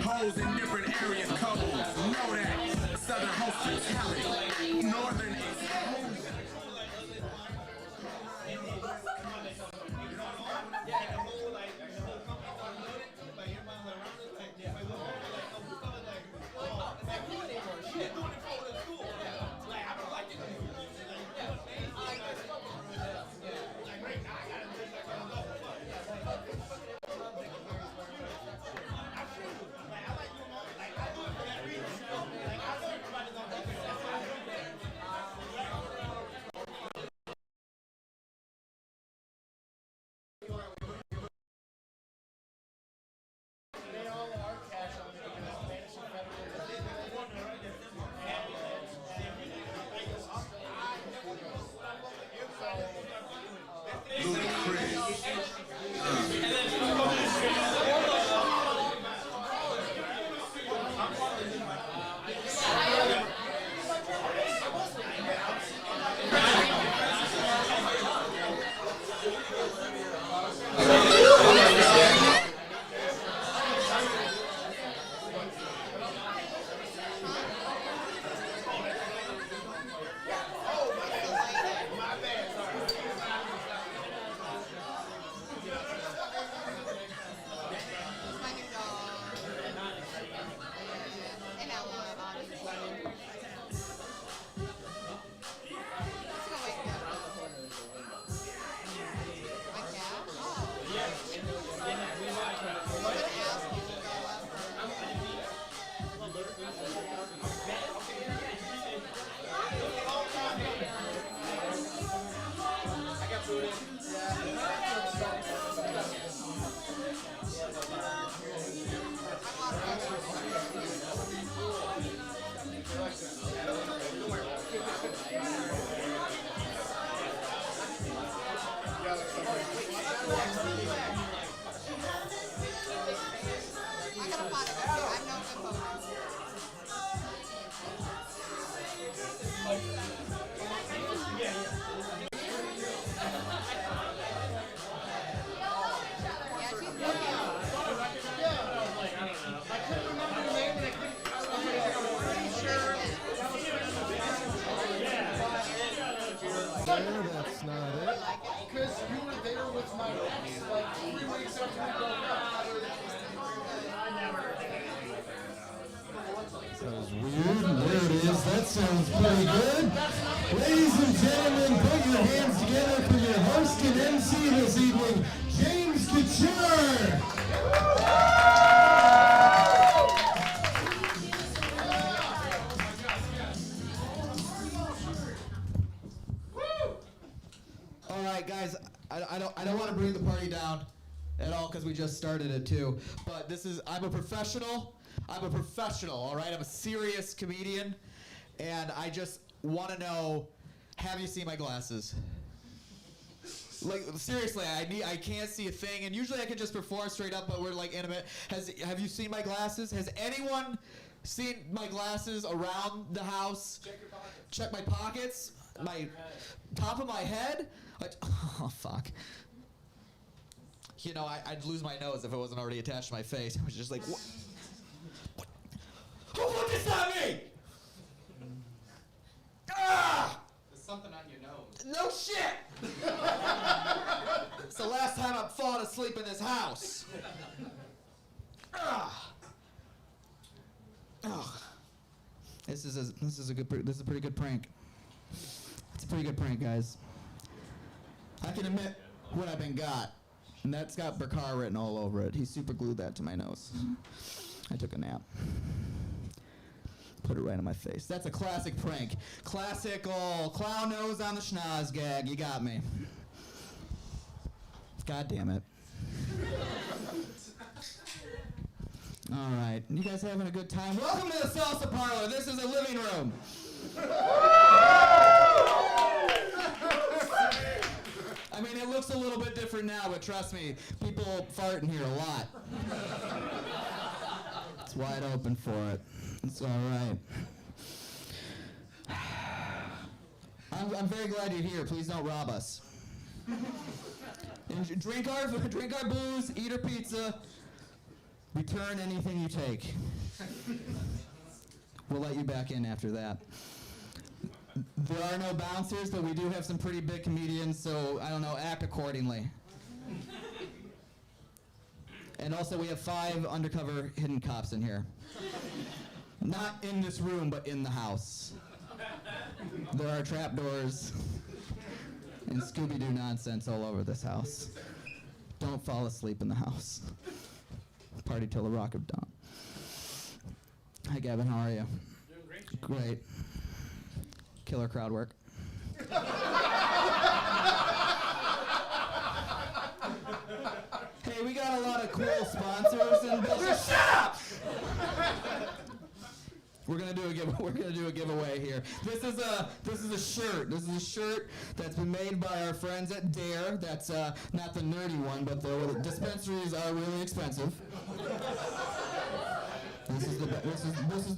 Hoes in different areas codes. Know that. Southern hospitality. Northern That's not it. Because you were there with my ex like 3 weeks after we broke up. That was weird. There it is. That sounds pretty good. Ladies and gentlemen, put your hands together for your host and MC this evening, James Couture. All right, guys, I don't want to bring the party down at all because we just started it too. But I'm a professional. All right? I'm a serious comedian, and I just want to know, have you seen my glasses? Like, seriously, I can't see a thing, and usually I can just perform straight up, but we're like intimate. Have you seen my glasses? Has anyone seen my glasses around the house? Check your pockets. Check my pockets? My top of my head? Oh, fuck. You know, I'd lose my nose if it wasn't already attached to my face. I was just like, what? Who looked at me? Ah! There's something on your nose. No shit! It's the last time I've fallen asleep in this house. Ah! Oh. This is a pretty good prank. It's a pretty good prank, guys. I can admit what I've been got, and that's got Bakar written all over it. He super glued that to my nose. I took a nap. Put it right on my face. That's a classic prank. Classic old clown nose on the schnoz gag. You got me. God damn it. All right. You guys having a good time? Welcome to the Salsa Parlor. This is a living room. I mean, it looks a little bit different now, but trust me, people fart in here a lot. It's wide open for it. It's all right. I'm I'm very glad you're here. Please don't rob us. And drink our booze, eat our pizza, return anything you take. We'll let you back in after that. There are no bouncers, but we do have some pretty big comedians, so I don't know, act accordingly. And also we have 5 undercover hidden cops in here. Not in this room, but in the house. There are trapdoors and Scooby-Doo nonsense all over this house. Don't fall asleep in the house. Party till the rock of dawn. Hi, Gavin. How are you? Doing great, Shane. Great. Killer crowd work. Hey, we got a lot of cool sponsors and shut up! We're gonna do a giveaway here. This is a shirt. This is a shirt that's been made by our friends at Dare. That's not the nerdy one, but the dispensaries are really expensive. This is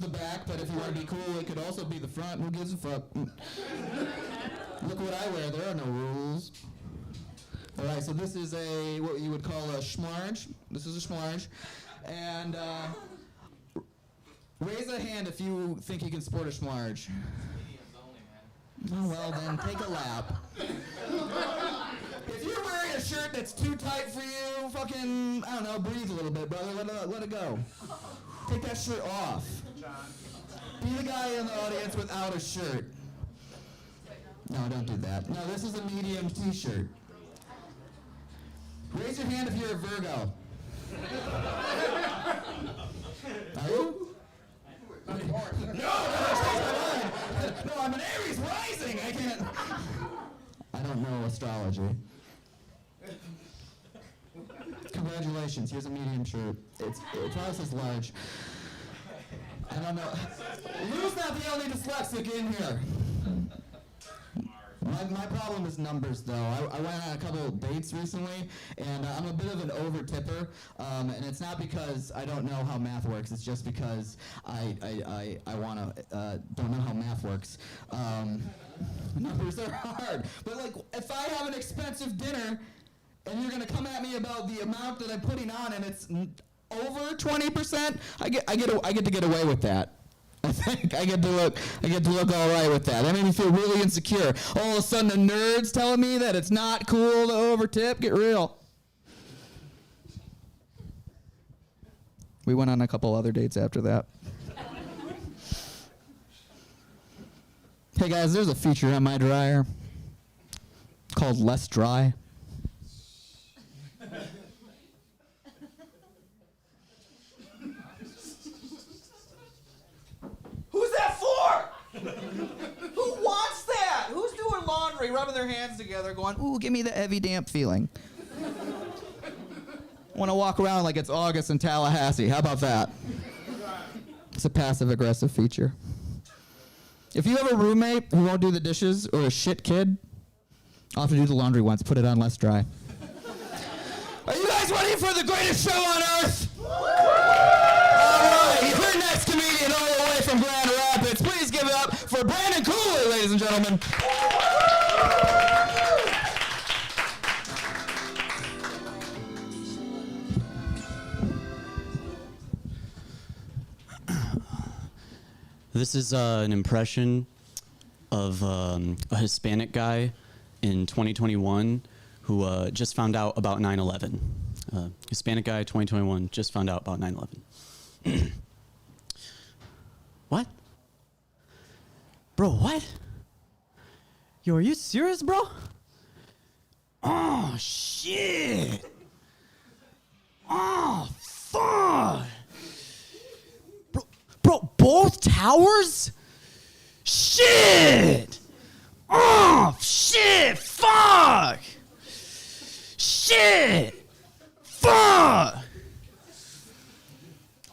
the back, but if you want to be cool, it could also be the front. Who gives a fuck? Look what I wear. There are no rules. All right, so this is what you would call a schmarge. This is a schmarge, and raise a hand if you think you can sport a schmarge. Oh well, then take a lap. If you're wearing a shirt that's too tight for you, fucking, I don't know, breathe a little bit, brother. Let it go. Take that shirt off. Be the guy in the audience without a shirt. No, don't do that. No, this is a medium t-shirt. Raise your hand if you're a Virgo. Are you? No, I'm an Aries rising. I don't know astrology. Congratulations, here's a medium shirt. It probably says large. I don't know. Lou's not the only dyslexic in here. My problem is numbers, though. I went on a couple of dates recently, and I'm a bit of an over-tipper, and it's not because I don't know how math works. It's just because I don't know how math works. Numbers are hard. But, like, if I have an expensive dinner, and you're going to come at me about the amount that I'm putting on, and it's over 20%, I get to get away with that. I think I get to look all right with that. That made me feel really insecure. All of a sudden, the nerds telling me that it's not cool to overtip. Get real. We went on a couple other dates after that. Hey guys, there's a feature on my dryer called Less Dry. Who's that for? Who wants that? Who's doing laundry, rubbing their hands together, going, Ooh, give me the heavy damp feeling. Want to walk around like it's August in Tallahassee. How about that? It's a passive-aggressive feature. If you have a roommate who won't do the dishes or a shit kid, I'll have to do the laundry once. Put it on Less Dry. Are you guys ready for the greatest show on earth? All right, your next comedian all the way from Grand Rapids. Please give it up for Brandon Cooley, ladies and gentlemen. This is an impression of a Hispanic guy in 2021 who just found out about 9/11. Hispanic guy, 2021, just found out about 9/11. What? Bro, what? Yo, are you serious, bro? Oh, shit. Oh, fuck. Bro, both towers? Shit! Oh, shit! Fuck! Shit! Fuck!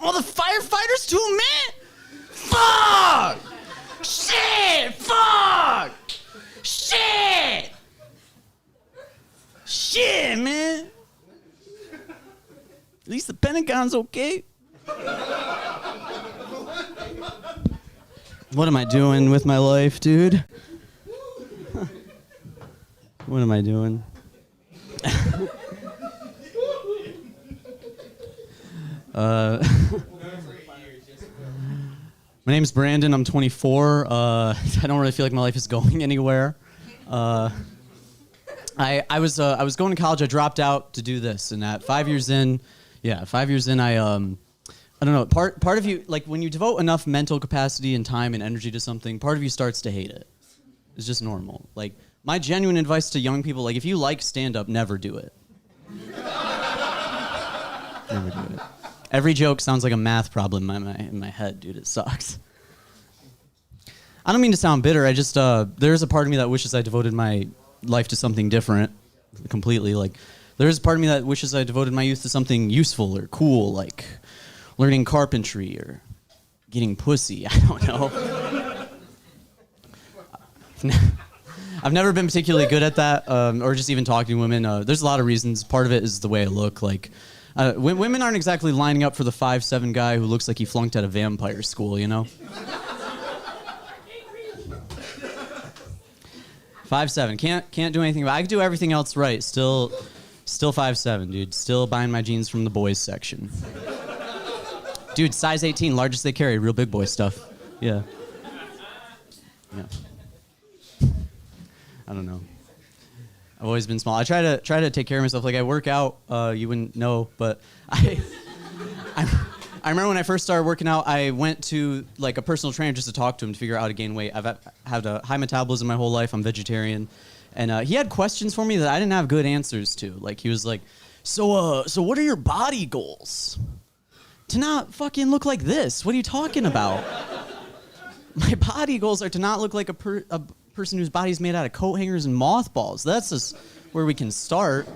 All the firefighters too, man? Fuck! Shit! Fuck! Shit! Shit, man! At least the Pentagon's okay. What am I doing with my life, dude? What am I doing? My name's Brandon. I'm 24. I don't really feel like my life is going anywhere. I was going to college. I dropped out to do this, and at 5 years in, I don't know. Part of you, like when you devote enough mental capacity and time and energy to something, part of you starts to hate it. It's just normal. Like my genuine advice to young people, like if you like stand-up, never do it. Never do it. Every joke sounds like a math problem in my head, dude. It sucks. I don't mean to sound bitter. I just there's a part of me that wishes I devoted my life to something different, completely. Like there's a part of me that wishes I devoted my youth to something useful or cool, like learning carpentry or getting pussy. I don't know. I've never been particularly good at that, or just even talking to women. There's a lot of reasons. Part of it is the way I look. Like women aren't exactly lining up for the 5'7" guy who looks like he flunked out of vampire school, you know? 5'7", can't do anything about it. I can do everything else right. Still 5'7", dude. Still buying my jeans from the boys section. Dude, size 18, largest they carry, real big boy stuff. Yeah. I don't know. I've always been small. I try to take care of myself. Like I work out. You wouldn't know, but I remember when I first started working out, I went to like a personal trainer just to talk to him to figure out how to gain weight. I've had a high metabolism my whole life. I'm vegetarian, and he had questions for me that I didn't have good answers to. Like he was like, so what are your body goals? To not fucking look like this. What are you talking about? My body goals are to not look like a person whose body's made out of coat hangers and mothballs. That's just where we can start.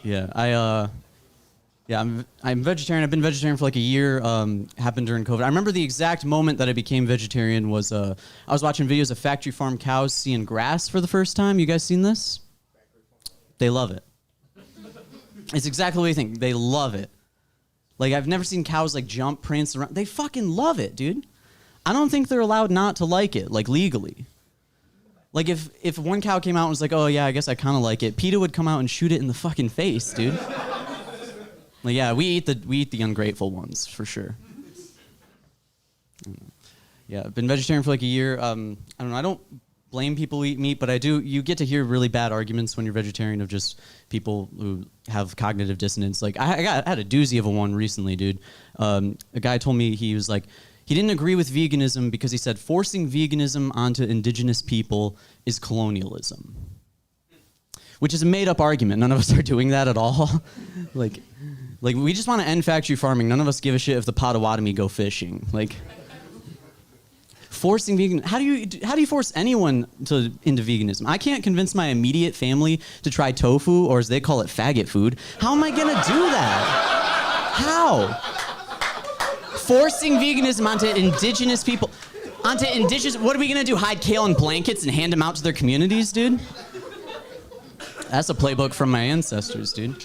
Yeah, I'm vegetarian. I've been vegetarian for like a year. Happened during COVID. I remember the exact moment that I became vegetarian was I was watching videos of factory farm cows seeing grass for the first time. You guys seen this? They love it. It's exactly what you think. They love it. Like I've never seen cows like jump, prance around. They fucking love it, dude. I don't think they're allowed not to like it, like legally. Like if one cow came out and was like, oh yeah, I guess I kind of like it, PETA would come out and shoot it in the fucking face, dude. Like yeah, we eat the ungrateful ones for sure. Yeah, I've been vegetarian for like a year. I don't know. I don't blame people who eat meat, but I do. You get to hear really bad arguments when you're vegetarian of just people who have cognitive dissonance. Like I had a doozy of a one recently, dude. A guy told me he was like, he didn't agree with veganism because he said forcing veganism onto indigenous people is colonialism. Which is a made-up argument. None of us are doing that at all. like we just want to end factory farming. None of us give a shit if the Potawatomi go fishing. Like forcing vegan. How do you force anyone into veganism? I can't convince my immediate family to try tofu, or as they call it, faggot food. How am I gonna do that? How? Forcing veganism onto indigenous people, what are we gonna do? Hide kale in blankets and hand them out to their communities, dude? That's a playbook from my ancestors, dude.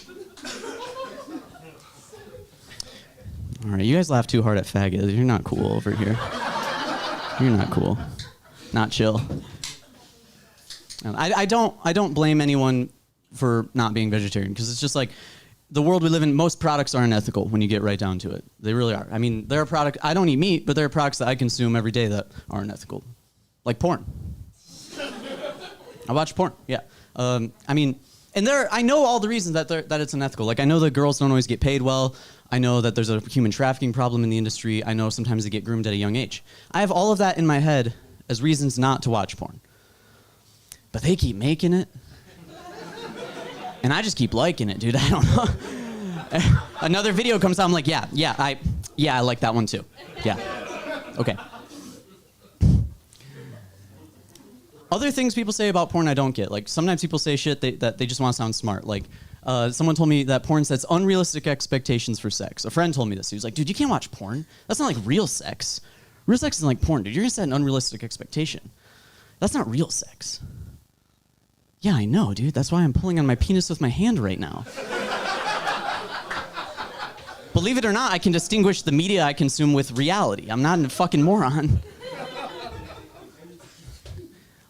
All right, you guys laugh too hard at faggot. You're not cool over here. You're not cool. Not chill. I don't blame anyone for not being vegetarian, because it's just like the world we live in, most products are unethical when you get right down to it. They really are. I mean, there are products, I don't eat meat, but there are products that I consume every day that are unethical. Like porn. I watch porn, yeah. I mean, and I know all the reasons that it's unethical. Like I know that girls don't always get paid well. I know that there's a human trafficking problem in the industry. I know sometimes they get groomed at a young age. I have all of that in my head as reasons not to watch porn. But they keep making it. And I just keep liking it, dude. I don't know. Another video comes out, I'm like, yeah, I like that one too. Yeah. Okay. Other things people say about porn I don't get. Like sometimes people say shit that they just want to sound smart. Like someone told me that porn sets unrealistic expectations for sex. A friend told me this. He was like, dude, you can't watch porn. That's not like real sex. Real sex isn't like porn, dude. You're gonna set an unrealistic expectation. That's not real sex. Yeah, I know, dude. That's why I'm pulling on my penis with my hand right now. Believe it or not, I can distinguish the media I consume with reality. I'm not a fucking moron.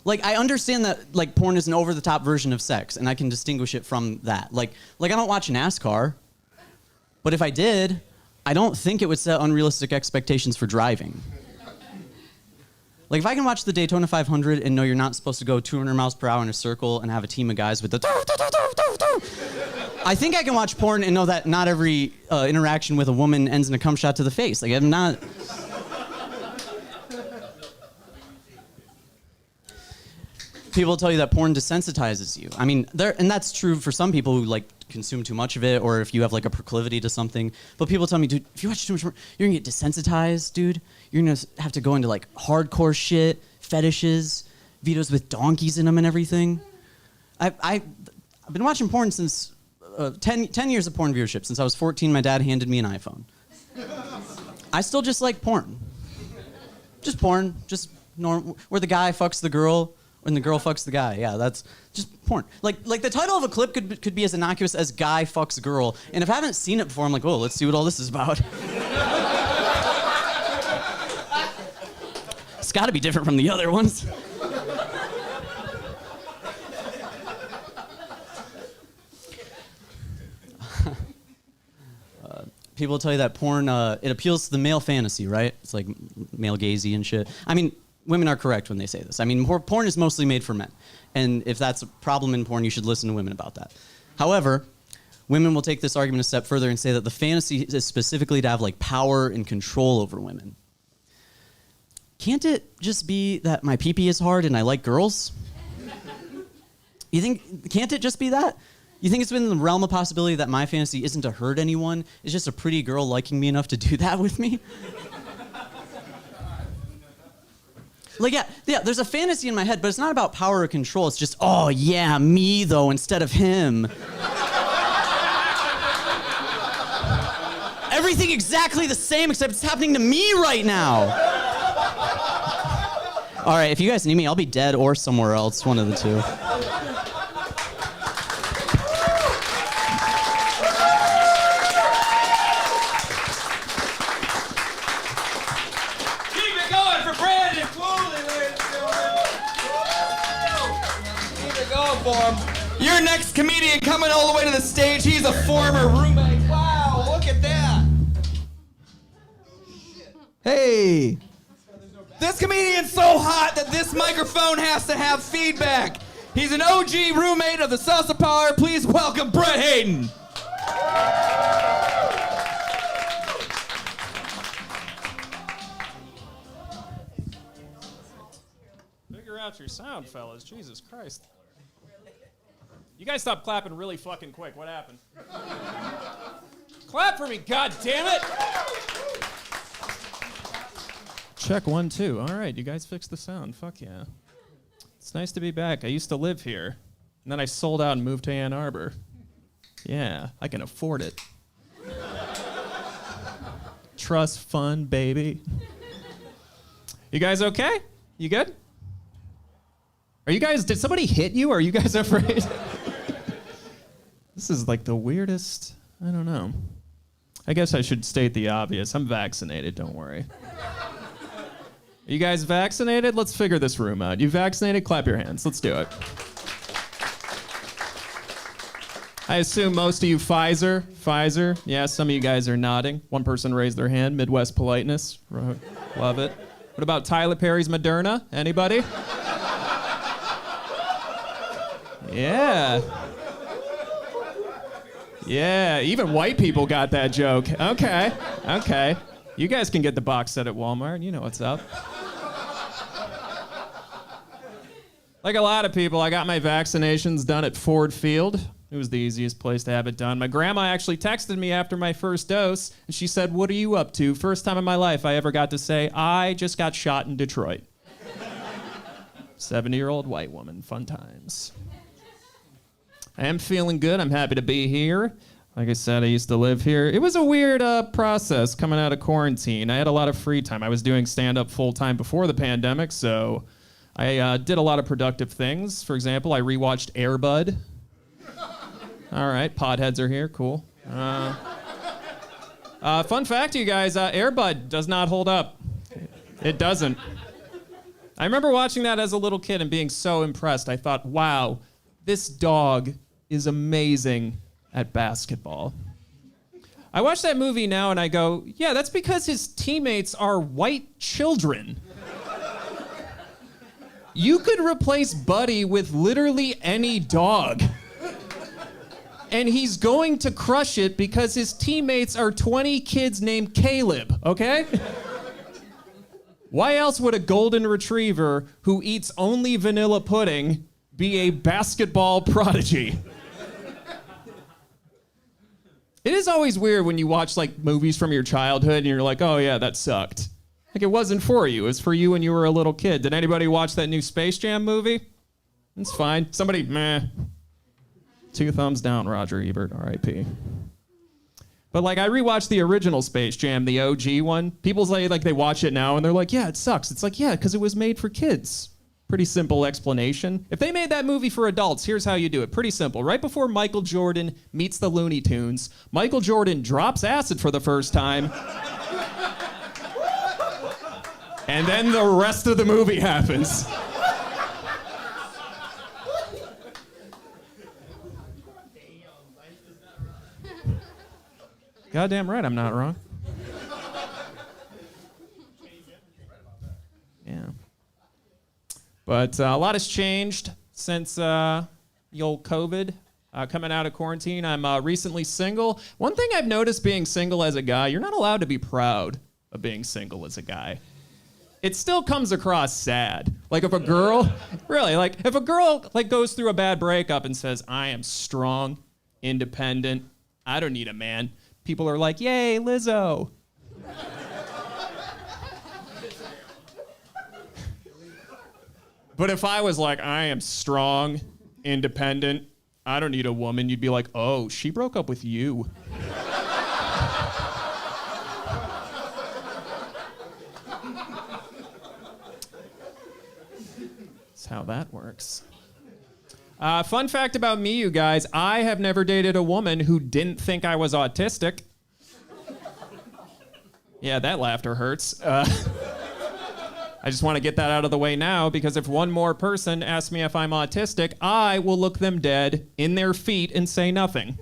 Like, I understand that, like, porn is an over-the-top version of sex, and I can distinguish it from that. Like I don't watch NASCAR, but if I did, I don't think it would set unrealistic expectations for driving. Like, if I can watch the Daytona 500 and know you're not supposed to go 200 miles per hour in a circle and have a team of guys with the I think I can watch porn and know that not every interaction with a woman ends in a cum shot to the face. Like, I'm not... People tell you that porn desensitizes you. I mean, and that's true for some people who, like, consume too much of it, or if you have, like, a proclivity to something. But people tell me, dude, if you watch too much porn, you're gonna get desensitized, dude. You're gonna have to go into, like, hardcore shit, fetishes, videos with donkeys in them and everything. I've been watching porn since 10 years of porn viewership. Since I was 14, my dad handed me an iPhone. I still just like porn. Just porn, just normal, where the guy fucks the girl, and the girl fucks the guy. Yeah, that's just porn. Like the title of a clip could be as innocuous as "Guy Fucks Girl," and if I haven't seen it before, I'm like, oh, let's see what all this is about. It's got to be different from the other ones. People tell you that porn, it appeals to the male fantasy, right? It's like male gazy and shit. I mean, women are correct when they say this. I mean, porn is mostly made for men. And if that's a problem in porn, you should listen to women about that. However, women will take this argument a step further and say that the fantasy is specifically to have, like, power and control over women. Can't it just be that my pee-pee is hard and I like girls? Can't it just be that? You think it's within the realm of possibility that my fantasy isn't to hurt anyone? It's just a pretty girl liking me enough to do that with me? Like, yeah, there's a fantasy in my head, but it's not about power or control. It's just, oh, yeah, me, though, instead of him. Everything exactly the same, except it's happening to me right now. All right, if you guys need me, I'll be dead or somewhere else, one of the two. Your next comedian coming all the way to the stage, he's a former roommate. Wow, look at that. Hey. This comedian's so hot that this microphone has to have feedback. He's an OG roommate of the Salsa Parlor. Please welcome Brett Hayden. Figure out your sound, fellas. Jesus Christ. You guys stopped clapping really fucking quick. What happened? Clap for me, god damn it! Check 1, 2. All right, you guys fixed the sound. Fuck yeah. It's nice to be back. I used to live here, and then I sold out and moved to Ann Arbor. Yeah, I can afford it. Trust fund, baby. You guys okay? You good? Are you guys, did somebody hit you? Are you guys afraid? This is like the weirdest, I don't know. I guess I should state the obvious. I'm vaccinated, don't worry. Are you guys vaccinated? Let's figure this room out. You vaccinated? Clap your hands. Let's do it. I assume most of you Pfizer. Pfizer. Yeah, some of you guys are nodding. One person raised their hand. Midwest politeness. Love it. What about Tyler Perry's Moderna? Anybody? Yeah. Yeah, even white people got that joke. Okay, okay. You guys can get the box set at Walmart. You know what's up. Like a lot of people, I got my vaccinations done at Ford Field. It was the easiest place to have it done. My grandma actually texted me after my first dose, and she said, "What are you up to?" First time in my life I ever got to say, "I just got shot in Detroit." 70-year-old white woman. Fun times. I am feeling good. I'm happy to be here. Like I said, I used to live here. It was a weird process coming out of quarantine. I had a lot of free time. I was doing stand-up full-time before the pandemic, so I did a lot of productive things. For example, I rewatched Air Bud. All right, podheads are here. Cool. Fun fact, you guys, Air Bud does not hold up. It doesn't. I remember watching that as a little kid and being so impressed. I thought, wow, this dog is amazing at basketball. I watch that movie now and I go, yeah, that's because his teammates are white children. You could replace Buddy with literally any dog. And he's going to crush it because his teammates are 20 kids named Caleb, okay? Why else would a golden retriever who eats only vanilla pudding be a basketball prodigy? It is always weird when you watch like movies from your childhood and you're like, oh yeah, that sucked. Like it wasn't for you, it was for you when you were a little kid. Did anybody watch that new Space Jam movie? It's fine. Somebody, meh. 2 thumbs down, Roger Ebert, R.I.P. But like I rewatched the original Space Jam, the OG one. People say like they watch it now and they're like, yeah, it sucks. It's like, yeah, because it was made for kids. Pretty simple explanation. If they made that movie for adults, here's how you do it. Pretty simple. Right before Michael Jordan meets the Looney Tunes, Michael Jordan drops acid for the first time. And then the rest of the movie happens. Goddamn right, I'm not wrong. Yeah. But a lot has changed since the old COVID. Coming out of quarantine, I'm recently single. One thing I've noticed being single as a guy, you're not allowed to be proud of being single as a guy. It still comes across sad. Like if a girl, really, like if a girl like goes through a bad breakup and says, I am strong, independent, I don't need a man. People are like, yay, Lizzo. But if I was like, I am strong, independent, I don't need a woman, you'd be like, oh, she broke up with you. That's how that works. Fun fact about me, you guys, I have never dated a woman who didn't think I was autistic. Yeah, that laughter hurts. I just want to get that out of the way now because if one more person asks me if I'm autistic, I will look them dead in their feet and say nothing.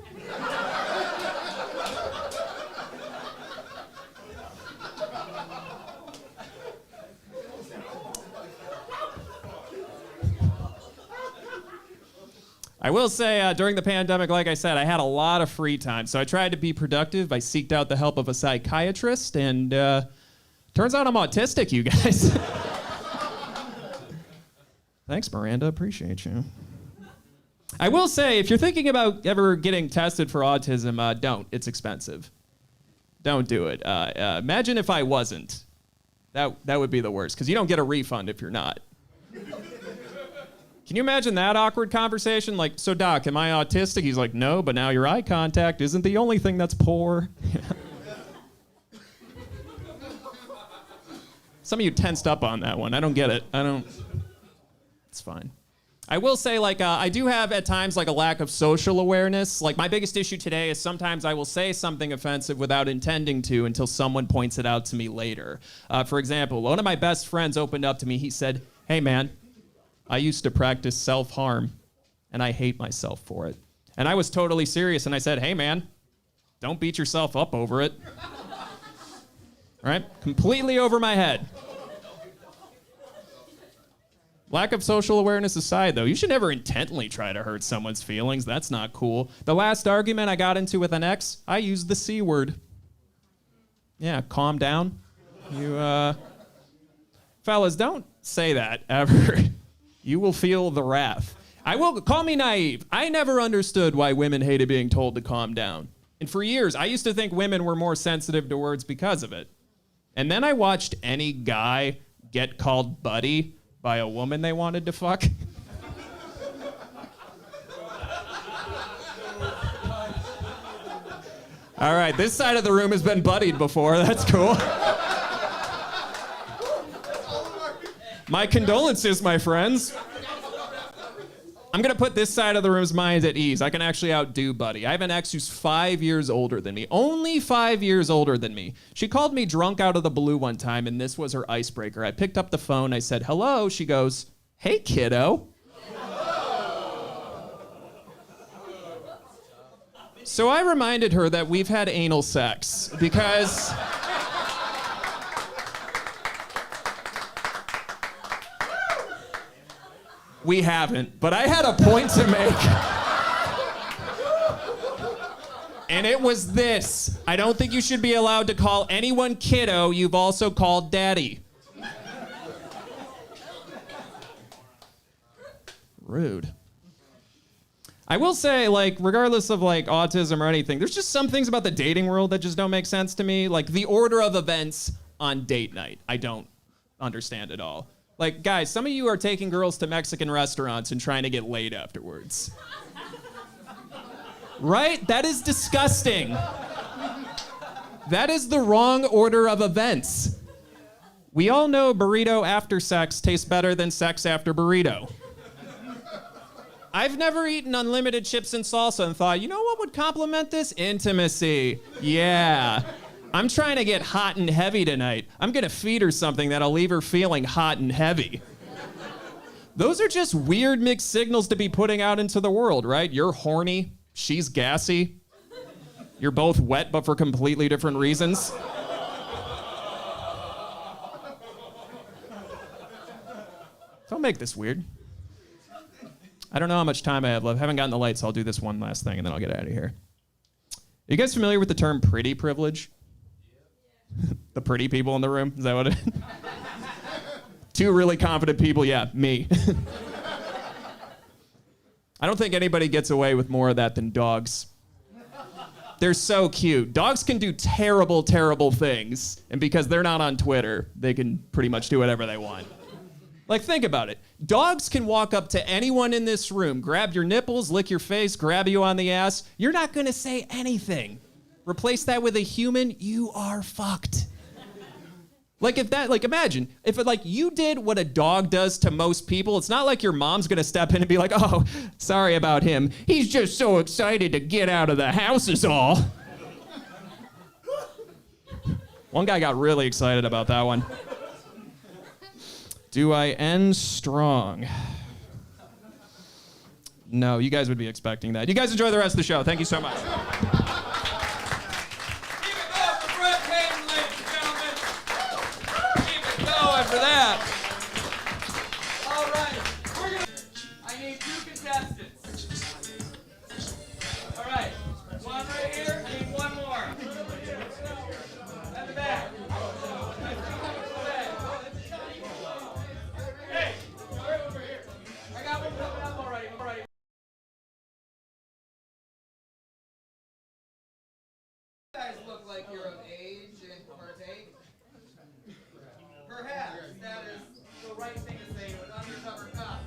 I will say, during the pandemic, like I said, I had a lot of free time, so I tried to be productive. I seeked out the help of a psychiatrist, and turns out I'm autistic, you guys. Thanks, Miranda. Appreciate you. I will say, if you're thinking about ever getting tested for autism, don't. It's expensive. Don't do it. Imagine if I wasn't. That would be the worst, because you don't get a refund if you're not. Can you imagine that awkward conversation? Like, so doc, am I autistic? He's like, no, but now your eye contact isn't the only thing that's poor. Some of you tensed up on that one. I don't get it. It's fine. I will say, like, I do have at times like a lack of social awareness. Like, my biggest issue today is sometimes I will say something offensive without intending to until someone points it out to me later. For example, one of my best friends opened up to me. He said, hey, man, I used to practice self-harm, and I hate myself for it. And I was totally serious, and I said, hey, man, don't beat yourself up over it. Right? Completely over my head. Lack of social awareness aside, though, you should never intentionally try to hurt someone's feelings. That's not cool. The last argument I got into with an ex, I used the C word. Yeah, calm down. You, fellas, don't say that ever. You will feel the wrath. Call me naive. I never understood why women hated being told to calm down. And for years, I used to think women were more sensitive to words because of it. And then I watched any guy get called buddy by a woman they wanted to fuck. All right, this side of the room has been buddied before. That's cool. My condolences, my friends. I'm gonna put this side of the room's minds at ease. I can actually outdo Buddy. I have an ex who's 5 years older than me. Only 5 years older than me. She called me drunk out of the blue one time, and this was her icebreaker. I picked up the phone. I said, hello. She goes, hey, kiddo. So I reminded her that we've had anal sex because we haven't, but I had a point to make. And it was this. I don't think you should be allowed to call anyone kiddo you've also called daddy. Rude. I will say, like, regardless of, like, autism or anything, there's just some things about the dating world that just don't make sense to me. Like, the order of events on date night, I don't understand at all. Like, guys, some of you are taking girls to Mexican restaurants and trying to get laid afterwards. Right? That is disgusting. That is the wrong order of events. We all know burrito after sex tastes better than sex after burrito. I've never eaten unlimited chips and salsa and thought, you know what would complement this? Intimacy. Yeah. I'm trying to get hot and heavy tonight. I'm gonna feed her something that'll leave her feeling hot and heavy. Those are just weird mixed signals to be putting out into the world, right? You're horny, she's gassy. You're both wet, but for completely different reasons. Don't make this weird. I don't know how much time I have left. I haven't gotten the lights, so I'll do this one last thing and then I'll get out of here. Are you guys familiar with the term pretty privilege? The pretty people in the room? Is that what it is? Two really confident people, yeah, me. I don't think anybody gets away with more of that than dogs. They're so cute. Dogs can do terrible, terrible things, and because they're not on Twitter, they can pretty much do whatever they want. Like, think about it. Dogs can walk up to anyone in this room, grab your nipples, lick your face, grab you on the ass. You're not gonna say anything. Replace that with a human, you are fucked. Like, if that, like, imagine, if it, like, you did what a dog does to most people, it's not like your mom's gonna step in and be like, oh, sorry about him. He's just so excited to get out of the house is all. One guy got really excited about that one. Do I end strong? No, you guys would be expecting that. You guys enjoy the rest of the show. Thank you so much. Keep it going for Brett Hayden, ladies and gentlemen. Keep it going for that. All right, I need 2 contestants. All right, one right here. I need 1 more. At the back. Hey, right over here. I got one coming up already. You guys look like you're of age and partake. Perhaps that is the right thing to say with undercover cop.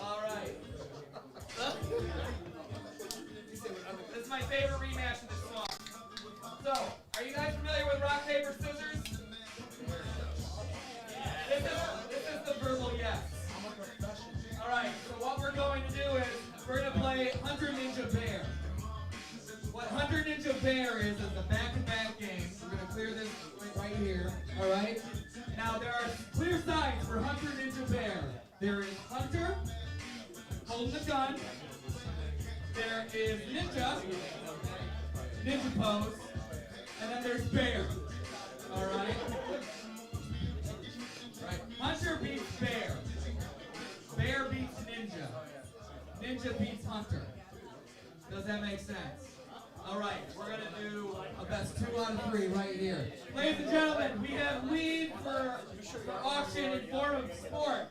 All right. This is my favorite rematch of this song. So, are you guys familiar with rock, paper, scissors? This is the verbal yes. All right, so what we're going to do is we're going to play Hunter Ninja Bear. What Hunter Ninja Bear is a back-to-back game. We're going to clear this right here, all right? Now, there are clear signs for Hunter Ninja Bear. There is Hunter holding the gun. There is Ninja pose. And then there's Bear, all right? Right. Hunter beats Bear. Bear beats Ninja. Ninja beats Hunter. Does that make sense? All right, we're going to do a best 2 out of 3 right here. Ladies and gentlemen, we have lead for auction in form of sport.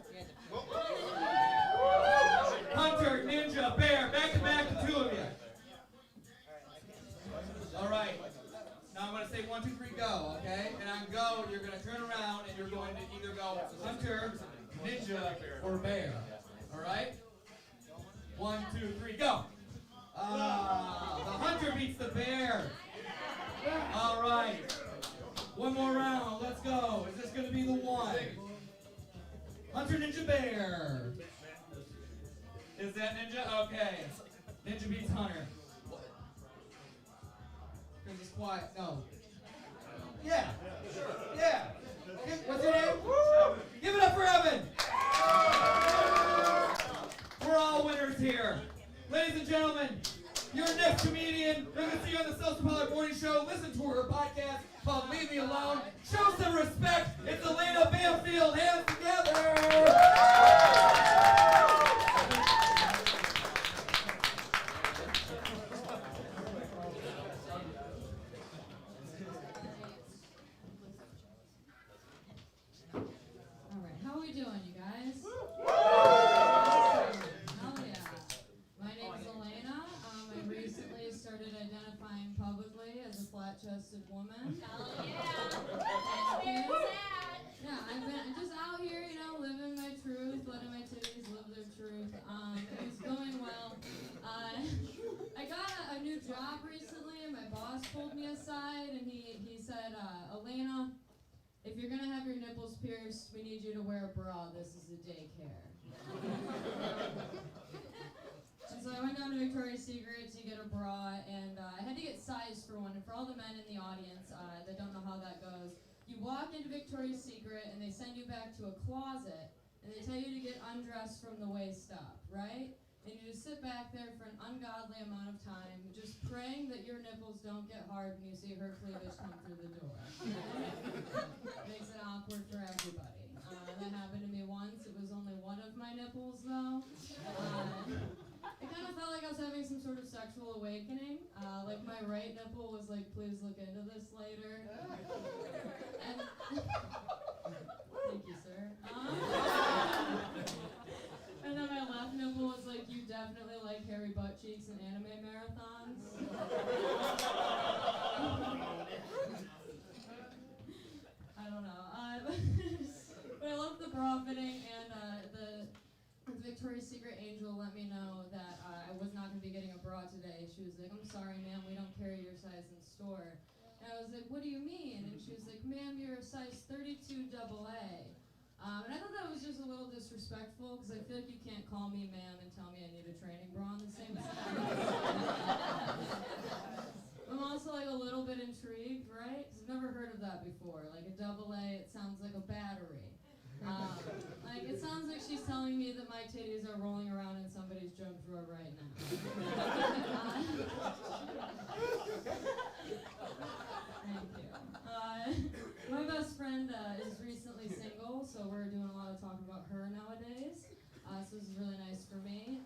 Hunter, Ninja, Bear, back to back, the 2 of you. All right. Now I'm going to say 1, 2, 3, go, okay? And on go, you're going to turn around and you're going to either go Hunter, Ninja, or Bear. All right? 1, 2, 3, go. The Hunter beats the Bear. All right. One more round. Let's go. Is this going to be the 1? Hunter, Ninja, Bear. Is that Ninja? Okay. Ninja beats Hunter. Because he's quiet. No. Yeah. Yeah. What's your name? Give it up for Evan. We're all winners here. Ladies and gentlemen, your next comedian, you're going to see you on the Salsa Parlor morning show. Listen to her podcast called Leave Me Alone. Show some respect. It's Elena Banfield. Hands together. All right, how are we doing, you guys? Hell yeah. My name is Elena. I recently started identifying publicly as a flat-chested woman. Hell yeah. Thank you. Yeah, I've been just out here, you know, living my truth, letting my titties live their truth. It's going well. I got a new job recently, and my boss pulled me aside, and he said, Elena, if you're gonna have your nipples pierced, we need you to wear a bra. This is a daycare. And so I went down to Victoria's Secret to get a bra, and I had to get sized for one. And for all the men in the audience that don't know how that goes, you walk into Victoria's Secret, and they send you back to a closet, and they tell you to get undressed from the waist up, right? And you just sit back there for an ungodly amount of time, just praying that your nipples don't get hard when you see her cleavage come through the door. Makes it awkward for everybody. That happened to me once. It was only one of my nipples, though. It kind of felt like I was having some sort of sexual awakening. Like my right nipple was like, please look into this later. And thank you, sir. And then my left nipple was like, you definitely like hairy butt cheeks and anime marathons. I don't know. But I love the bra fitting, and the Victoria's Secret angel let me know that I was not going to be getting a bra today. She was like, I'm sorry, ma'am, we don't carry your size in store. And I was like, what do you mean? And she was like, ma'am, you're a size 32 AA. And I thought that was just a little disrespectful, because I feel like you can't call me ma'am and tell me I need a training bra in the same sentence. I'm also like a little bit intrigued, right? 'Cause I've never heard of that before. Like a AA, it sounds like a battery. Like it sounds like she's telling me that my titties are rolling around in somebody's junk drawer right now. Thank you. My best friend is recently single, so we're doing a lot of talk about her nowadays. So this is really nice for me.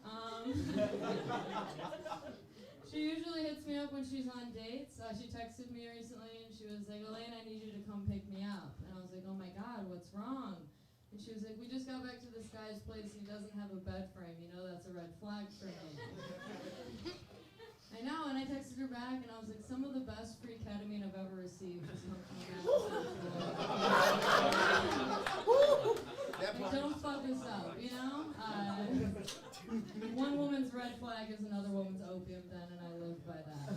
She usually hits me up when she's on dates. She texted me recently and she was like, Elaine, I need you to come pick me up. And I was like, oh my God, what's wrong? And she was like, we just got back to this guy's place and he doesn't have a bed frame. You know, that's a red flag for me. I know, and I texted her back and I was like, some of the best free ketamine I've ever received has come from that. Like, don't fuck us up, you know? One woman's red flag is another woman's opium then, and I live by that.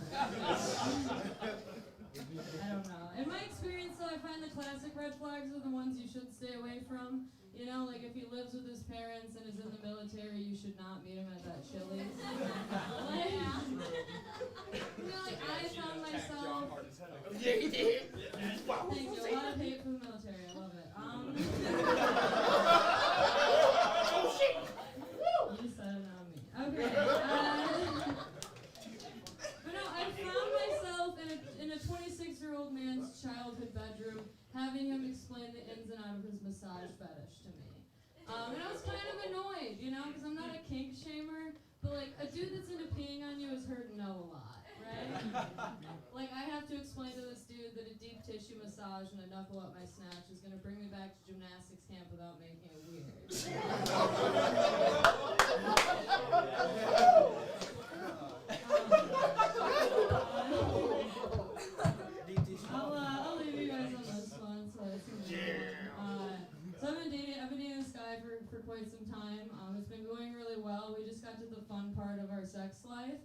I don't know. In my experience, though, I find the classic red flags are the ones you should stay away from. You know, like if he lives with his parents and is in the military, you should not meet him at that Chili's. Like, you know, like I found myself. Thank you. A lot of hate for the military. I love it. You said it, not me. Okay. But no, I found myself in a 26-year-old man's childhood bedroom, having him explain the ins and outs of his massage fetish to me. And I was kind of annoyed, you know, because I'm not a kink shamer, but like a dude that's into peeing on you is heard no a lot, right? Like I have to explain to this dude that a deep tissue massage and a knuckle up my snatch is going to bring me back to gymnastics camp without making it weird. I'll leave you guys on this one. So I've been dating this guy for quite some time. It's been going really well. We just got to the fun part of our sex life.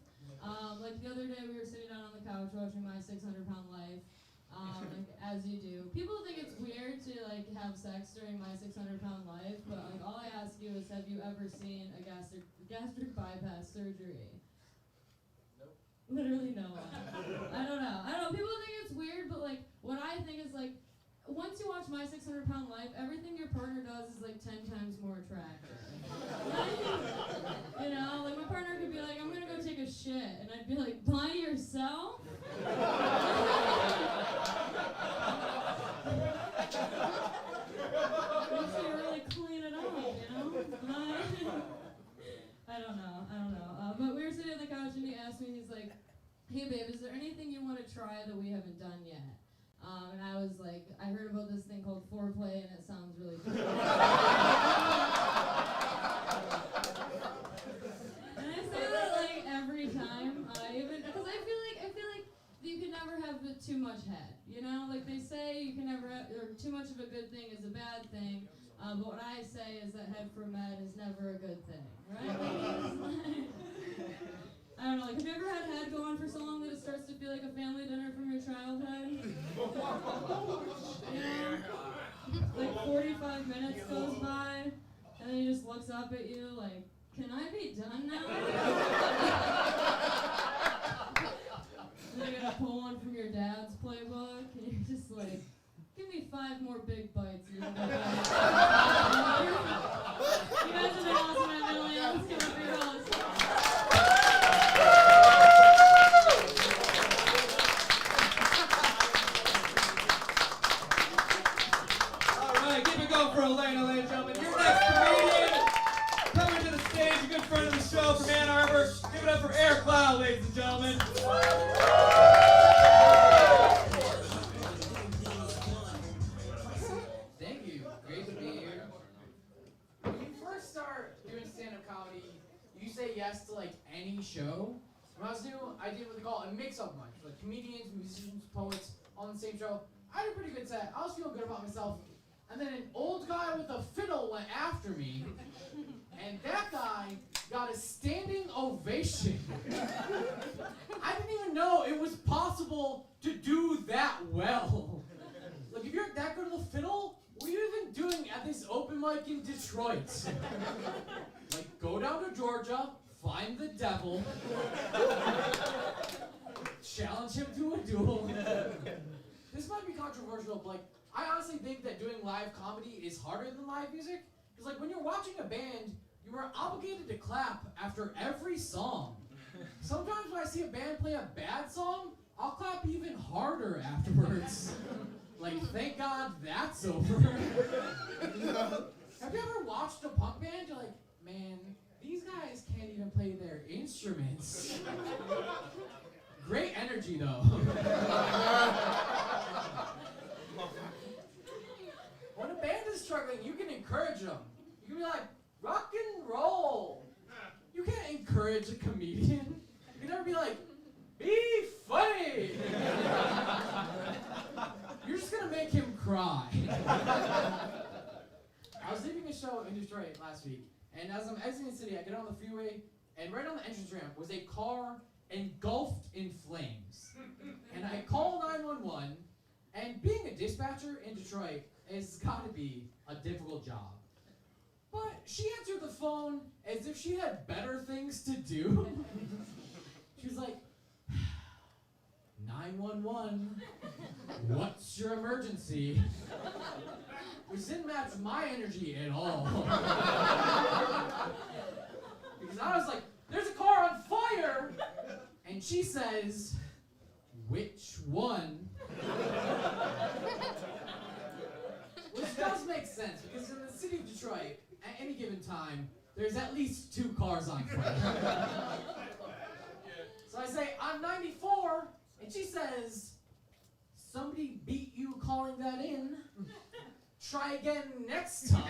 Like the other day, we were sitting down on the couch watching My 600-Pound Life. Like, as you do. People think it's weird to like have sex during My 600-Pound Life, but like all I ask you is, have you ever seen a gastric bypass surgery? Nope. Literally no one. I don't know. People think it's weird, but like what I think is like once you watch My 600-Pound Life, everything your partner does is like 10 times more attractive. You know, like my partner could be like, I'm gonna go take a shit, and I'd be like, by yourself? Makes you really clean it up, you know? I don't know. But we were sitting on the couch and he asked me, he's like, hey babe, is there anything you want to try that we haven't done yet? And I was like, I heard about this thing called foreplay and it sounds really cool. And I say that like every time, even because I feel like you can never have too much head, you know? Like they say you can never have, or too much of a good thing is a bad thing. But what I say is that head for med is never a good thing, right? I don't know, like have you ever had head go on for so long that it starts to feel like a family dinner from your childhood? You know? Like 45 minutes goes by, and then he just looks up at you like, can I be done now? And then you gotta pull one from your dad's playbook, and you're just like, give me 5 more big bites. And you're gonna you guys have been awesome at Millions. Let's give up your host. All right, keep it going for Elena, ladies and gentlemen. Your next comedian coming to the stage, a good friend of the show from Ann Arbor. Give it up for Air Cloud, ladies and gentlemen. Thank you. Great to be here. When you first start doing stand-up comedy, you say yes to like any show. When I was new, I did what they call a mix-up bunch, like comedians, musicians, poets, all on the same show. I had a pretty good set. I was feeling good about myself. And then an old guy with a fiddle went after me, and that guy got a standing ovation. I didn't even know it was possible to do that well. Like, if you're that good of a fiddle, what are you even doing at this open mic in Detroit? Like, go down to Georgia, find the devil, challenge him to a duel. This might be controversial, but like, I honestly think that doing live comedy is harder than live music. Because like, when you're watching a band, you are obligated to clap after every song. Sometimes when I see a band play a bad song, I'll clap even harder afterwards. Like, thank God that's over. Have you ever watched a punk band? You're like, man, these guys can't even play their instruments. Great energy, though. When a band is struggling, you can encourage them. You can be like, rock and roll. You can't encourage a comedian. You can never be like, be funny. You're just gonna make him cry. I was leaving a show in Detroit last week, and as I'm exiting the city, I get on the freeway, and right on the entrance ramp was a car engulfed in flames. And I call 911, and being a dispatcher in Detroit has got to be a difficult job. But she answered the phone as if she had better things to do. She was like, 911, what's your emergency? Which didn't match my energy at all. Because I was like, there's a car on fire! And she says, which one? Which does make sense, because in the city of Detroit, at any given time, there's at least 2 cars on fire. So I say, I'm 94, and she says, somebody beat you calling that in. Try again next time.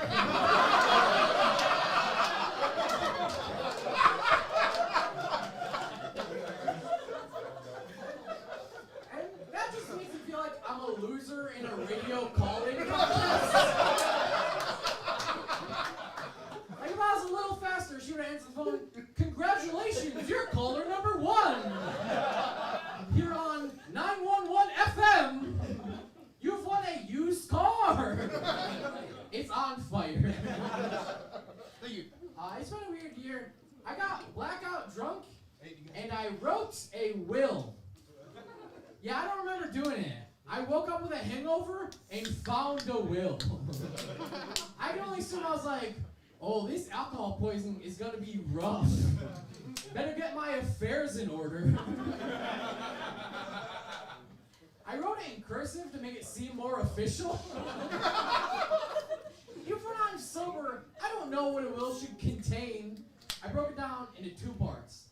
And that just makes me feel like I'm a loser in a radio call-in contest. Like if I was a little faster, she would answer the phone, congratulations, you're caller number 1. Here on 911 FM, you've won a used car. It's on fire. here. I got blackout drunk, and I wrote a will. Yeah, I don't remember doing it. I woke up with a hangover and found a will. I can only assume I was like, oh, this alcohol poisoning is gonna be rough. Better get my affairs in order. I wrote it in cursive to make it seem more official. Even when I'm sober, I don't know what a will should contain. I broke it down into 2 parts.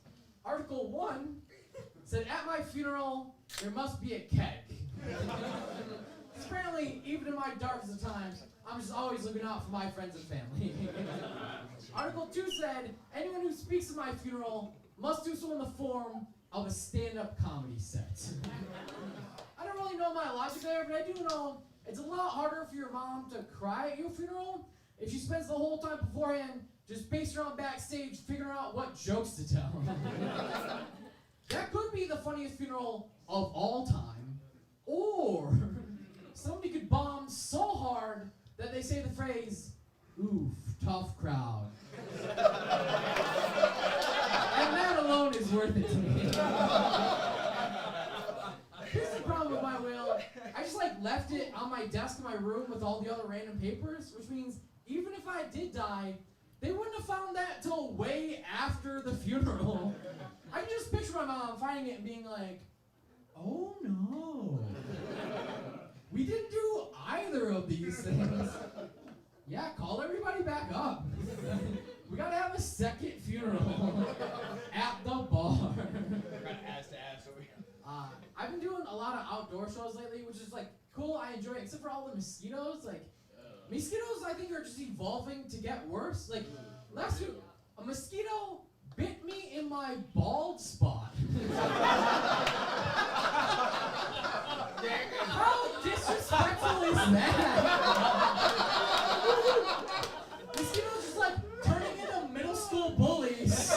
Article 1 said, at my funeral, there must be a keg. Apparently, even in my darkest of times, I'm just always looking out for my friends and family. Article 2 said, anyone who speaks at my funeral must do so in the form of a stand-up comedy set. I don't really know my logic there, but I do know it's a lot harder for your mom to cry at your funeral if she spends the whole time beforehand just pacing around backstage figuring out what jokes to tell. That could be the funniest funeral of all time, or somebody could bomb so hard that they say the phrase, oof, tough crowd. And that alone is worth it to me. Here's the problem with my will. I just left it on my desk in my room with all the other random papers, which means even if I did die, they wouldn't have found that till way after the funeral. I can just picture my mom finding it and being like, oh no. We didn't do either of these things. Yeah, call everybody back up. We gotta have a second funeral at the bar. I've been doing a lot of outdoor shows lately, which is cool. I enjoy it, except for all the mosquitoes. Mosquitoes, I think, are just evolving to get worse. Last week, a mosquito bit me in my bald spot. How disrespectful is that? Mosquitoes just turning into middle school bullies.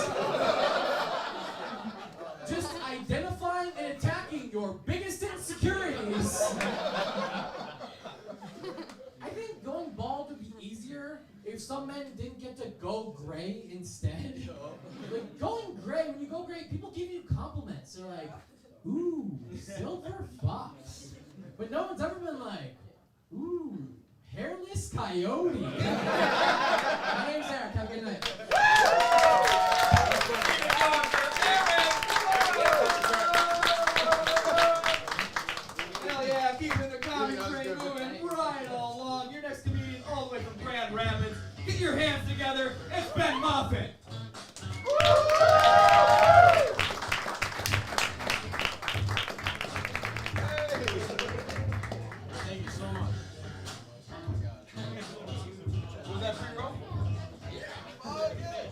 Just identifying and attacking your biggest insecurities. I think going bald would be easier if some men didn't get to go gray instead. Going gray, when you go gray, people give you compliments. They're like, ooh, silver fox. But no one's ever been like, ooh, hairless coyote. My name's Eric. Have a good night. Hell yeah, keeping the comedy train moving right along. Your next comedian all the way from Grand Rapids. Get your hands together. It's Ben Moffitt. Thank you so much. Oh my God. Was that pre-roll? Yeah. Oh, yeah.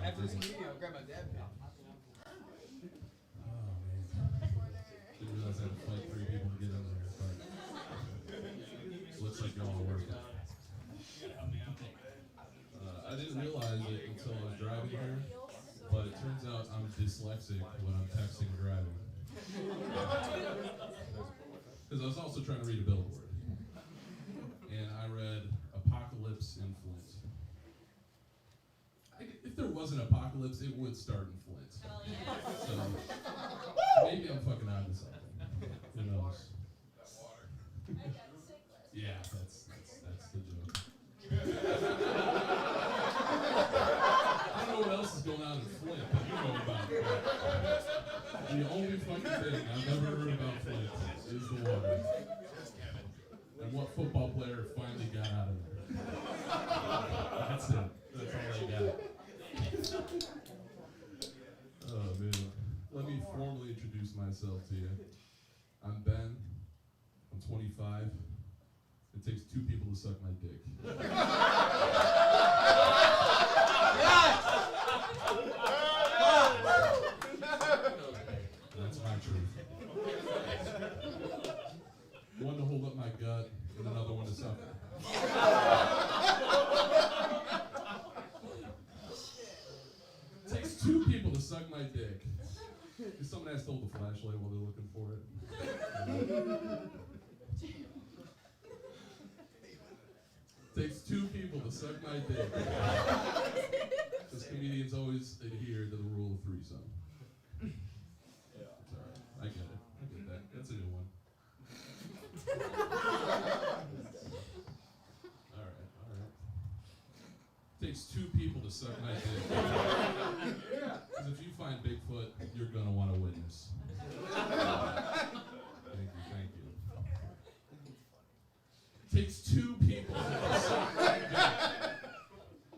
After this comedian, I'll grab my dad pen. Didn't realize I had to fight 3 people to get in there, but looks like y'all are working. I didn't realize it until I was driving here, but it turns out I'm dyslexic when I'm texting and driving. Because I was also trying to read a billboard. And I read Apocalypse in Flint. If there was an apocalypse, it would start in Flint. So maybe I'm fucking onto something. Who knows? Yeah, that's the joke. I don't know what else is going on in Flint, but you know about it. The only fucking thing I've ever heard about Flint is the water. And what football player finally got out of there. That's it. That's all I got. Oh, man. Let me formally introduce myself to you. I'm Ben. I'm 25. It takes 2 people to suck my dick. That's my truth. One to hold up my gut, and another one to suck it. It takes 2 people to suck my dick. Because someone has to hold the flashlight while they're looking for it. Takes 2 people to suck my dick. Because comedians always adhere to the rule of threesome. Yeah. It's alright. I get it. I get that. That's a new one. Alright. Takes two people to suck my dick. Because if you find Bigfoot, you're gonna want to witness. Thank you. Takes two people to suck my dick.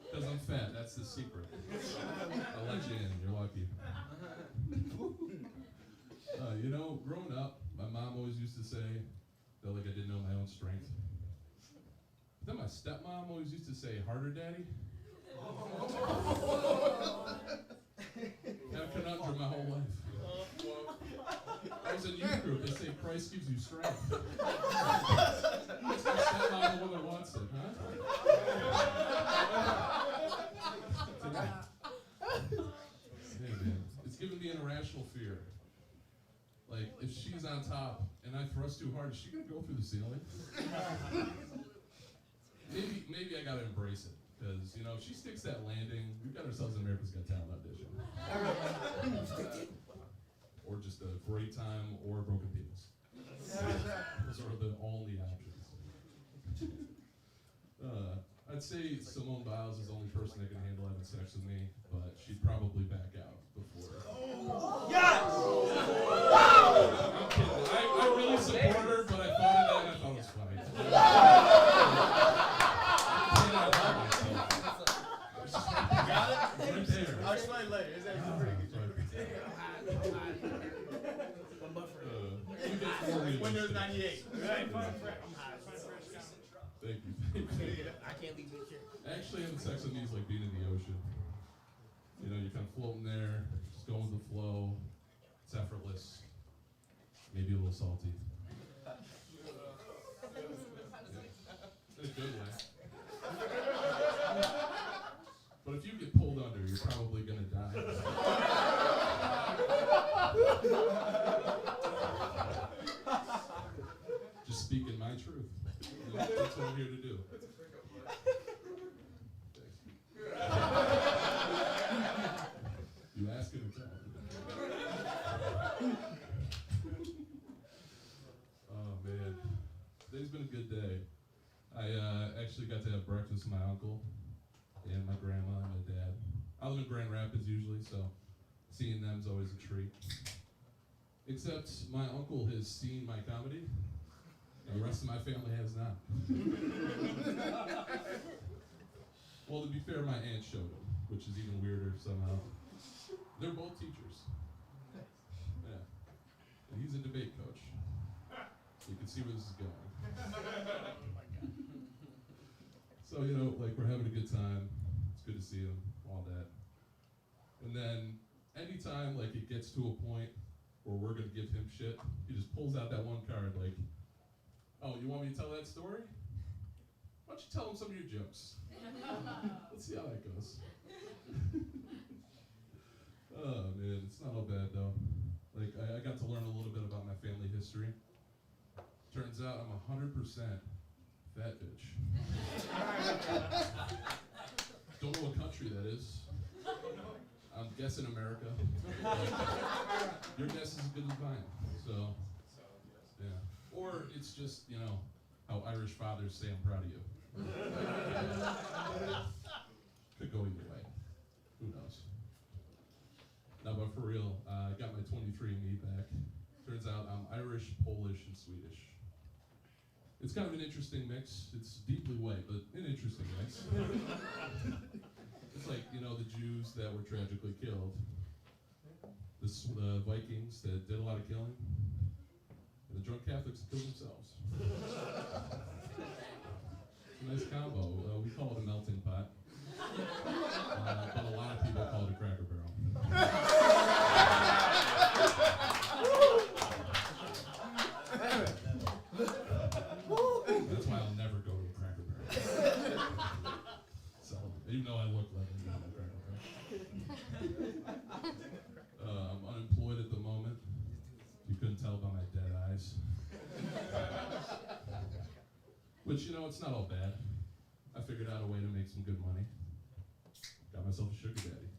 Because I'm fat, that's the secret. I'll let you in, you're lucky. You know, growing up, my mom always used to say that like I didn't know my own strength. But then my stepmom always used to say, harder, daddy. Had a conundrum my whole life. I was in youth group, they say Christ gives you strength. That's my stepmom, the one that wants it, huh? Hey man, it's giving me an irrational fear. Like, if she's on top and I thrust too hard, is she gonna go through the ceiling? Maybe I gotta embrace it. Because, you know, if she sticks that landing, we've got ourselves an America's Got Talent audition. Or just a great time, or broken penis. Those are the only options. I'd say Simone Biles is the only person that can handle having sex with me, but she'd probably back out before. Yes! I'm kidding. I really support her, but I thought of that and I thought it was funny. Got it? Right there. I'll explain later. It's actually pretty good. Windows 98. Right, fun friend. I'm high. Thank you. I can't leave you here. Actually, having sex with me is like being in the ocean. You know, you're kind of floating there, just going with the flow. It's effortless. Maybe a little salty. In a good way. But if you get pulled under, you're probably gonna die. Just speaking my truth. That's what I'm here to do. You asking or telling? Oh man, today's been a good day. I actually got to have breakfast with my uncle and my grandma and my dad. I live in Grand Rapids usually, so seeing them's always a treat. Except my uncle has seen my comedy, and the rest of my family has not. Well, to be fair, my aunt showed him, which is even weirder somehow. They're both teachers. Yeah. And he's a debate coach. You can see where this is going. So, you know, like, we're having a good time. It's good to see him, all that. And then, anytime, like, it gets to a point where we're gonna give him shit, he just pulls out that one card, like, oh, you want me to tell that story? Why don't you tell him some of your jokes? Let's see how that goes. Oh, man, it's not all bad, though. Like, I got to learn a little bit about my family history. Turns out I'm 100% fat bitch. Don't know what country that is. I'm guessing America. Your guess is as good as mine. So, yeah. Or it's just, you know, how Irish fathers say I'm proud of you. Could go either way. Who knows? No, but for real, I got my 23andMe back. Turns out I'm Irish, Polish, and Swedish. It's kind of an interesting mix. It's deeply white, but an interesting mix. It's like, you know, the Jews that were tragically killed, the Vikings that did a lot of killing, and the drunk Catholics that killed themselves. It's a nice combo. We call it a melting pot, but a lot of people call it a Cracker Barrel. That's why I'll never go to a Cracker Barrel. So, even though I look like I'm going to a Cracker Barrel. I'm unemployed at the moment. You couldn't tell by my dead eyes. Which, you know, it's not all bad. I figured out a way to make some good money. Got myself a sugar daddy.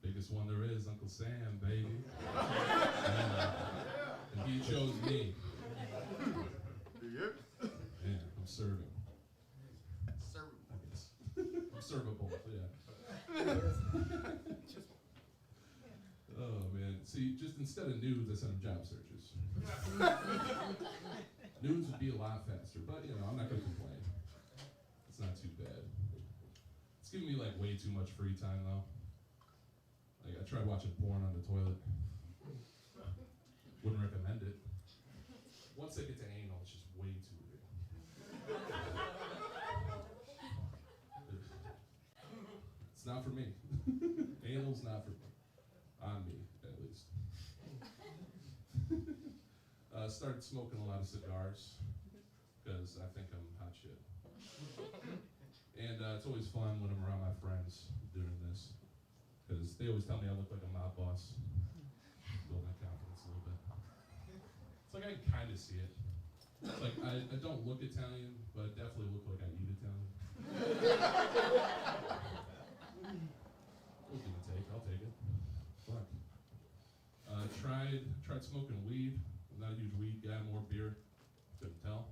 Biggest one there is, Uncle Sam, baby. And he chose me. Yeah, I'm serving. I guess. I'm servable, yeah. Oh man, see, just instead of nudes, I sent him job searches. Nudes would be a lot faster, but you know, I'm not gonna complain. It's not too bad. It's giving me like way too much free time though. Like I tried watching porn on the toilet. Wouldn't recommend it. Once I get to anal, it's just way too real. It's not for me. Anal's not for me. On me, at least. Started smoking a lot of cigars because I think I'm hot shit. And it's always fun when I'm around my friends doing this because they always tell me I look like a mob boss. Build my confidence a little bit. It's like I can kind of see it. It's like I don't look Italian, but I definitely look like I eat Italian. What can I take? I'll take it. Fuck. Tried smoking weed. I'm not a huge weed guy, more beer. Couldn't tell.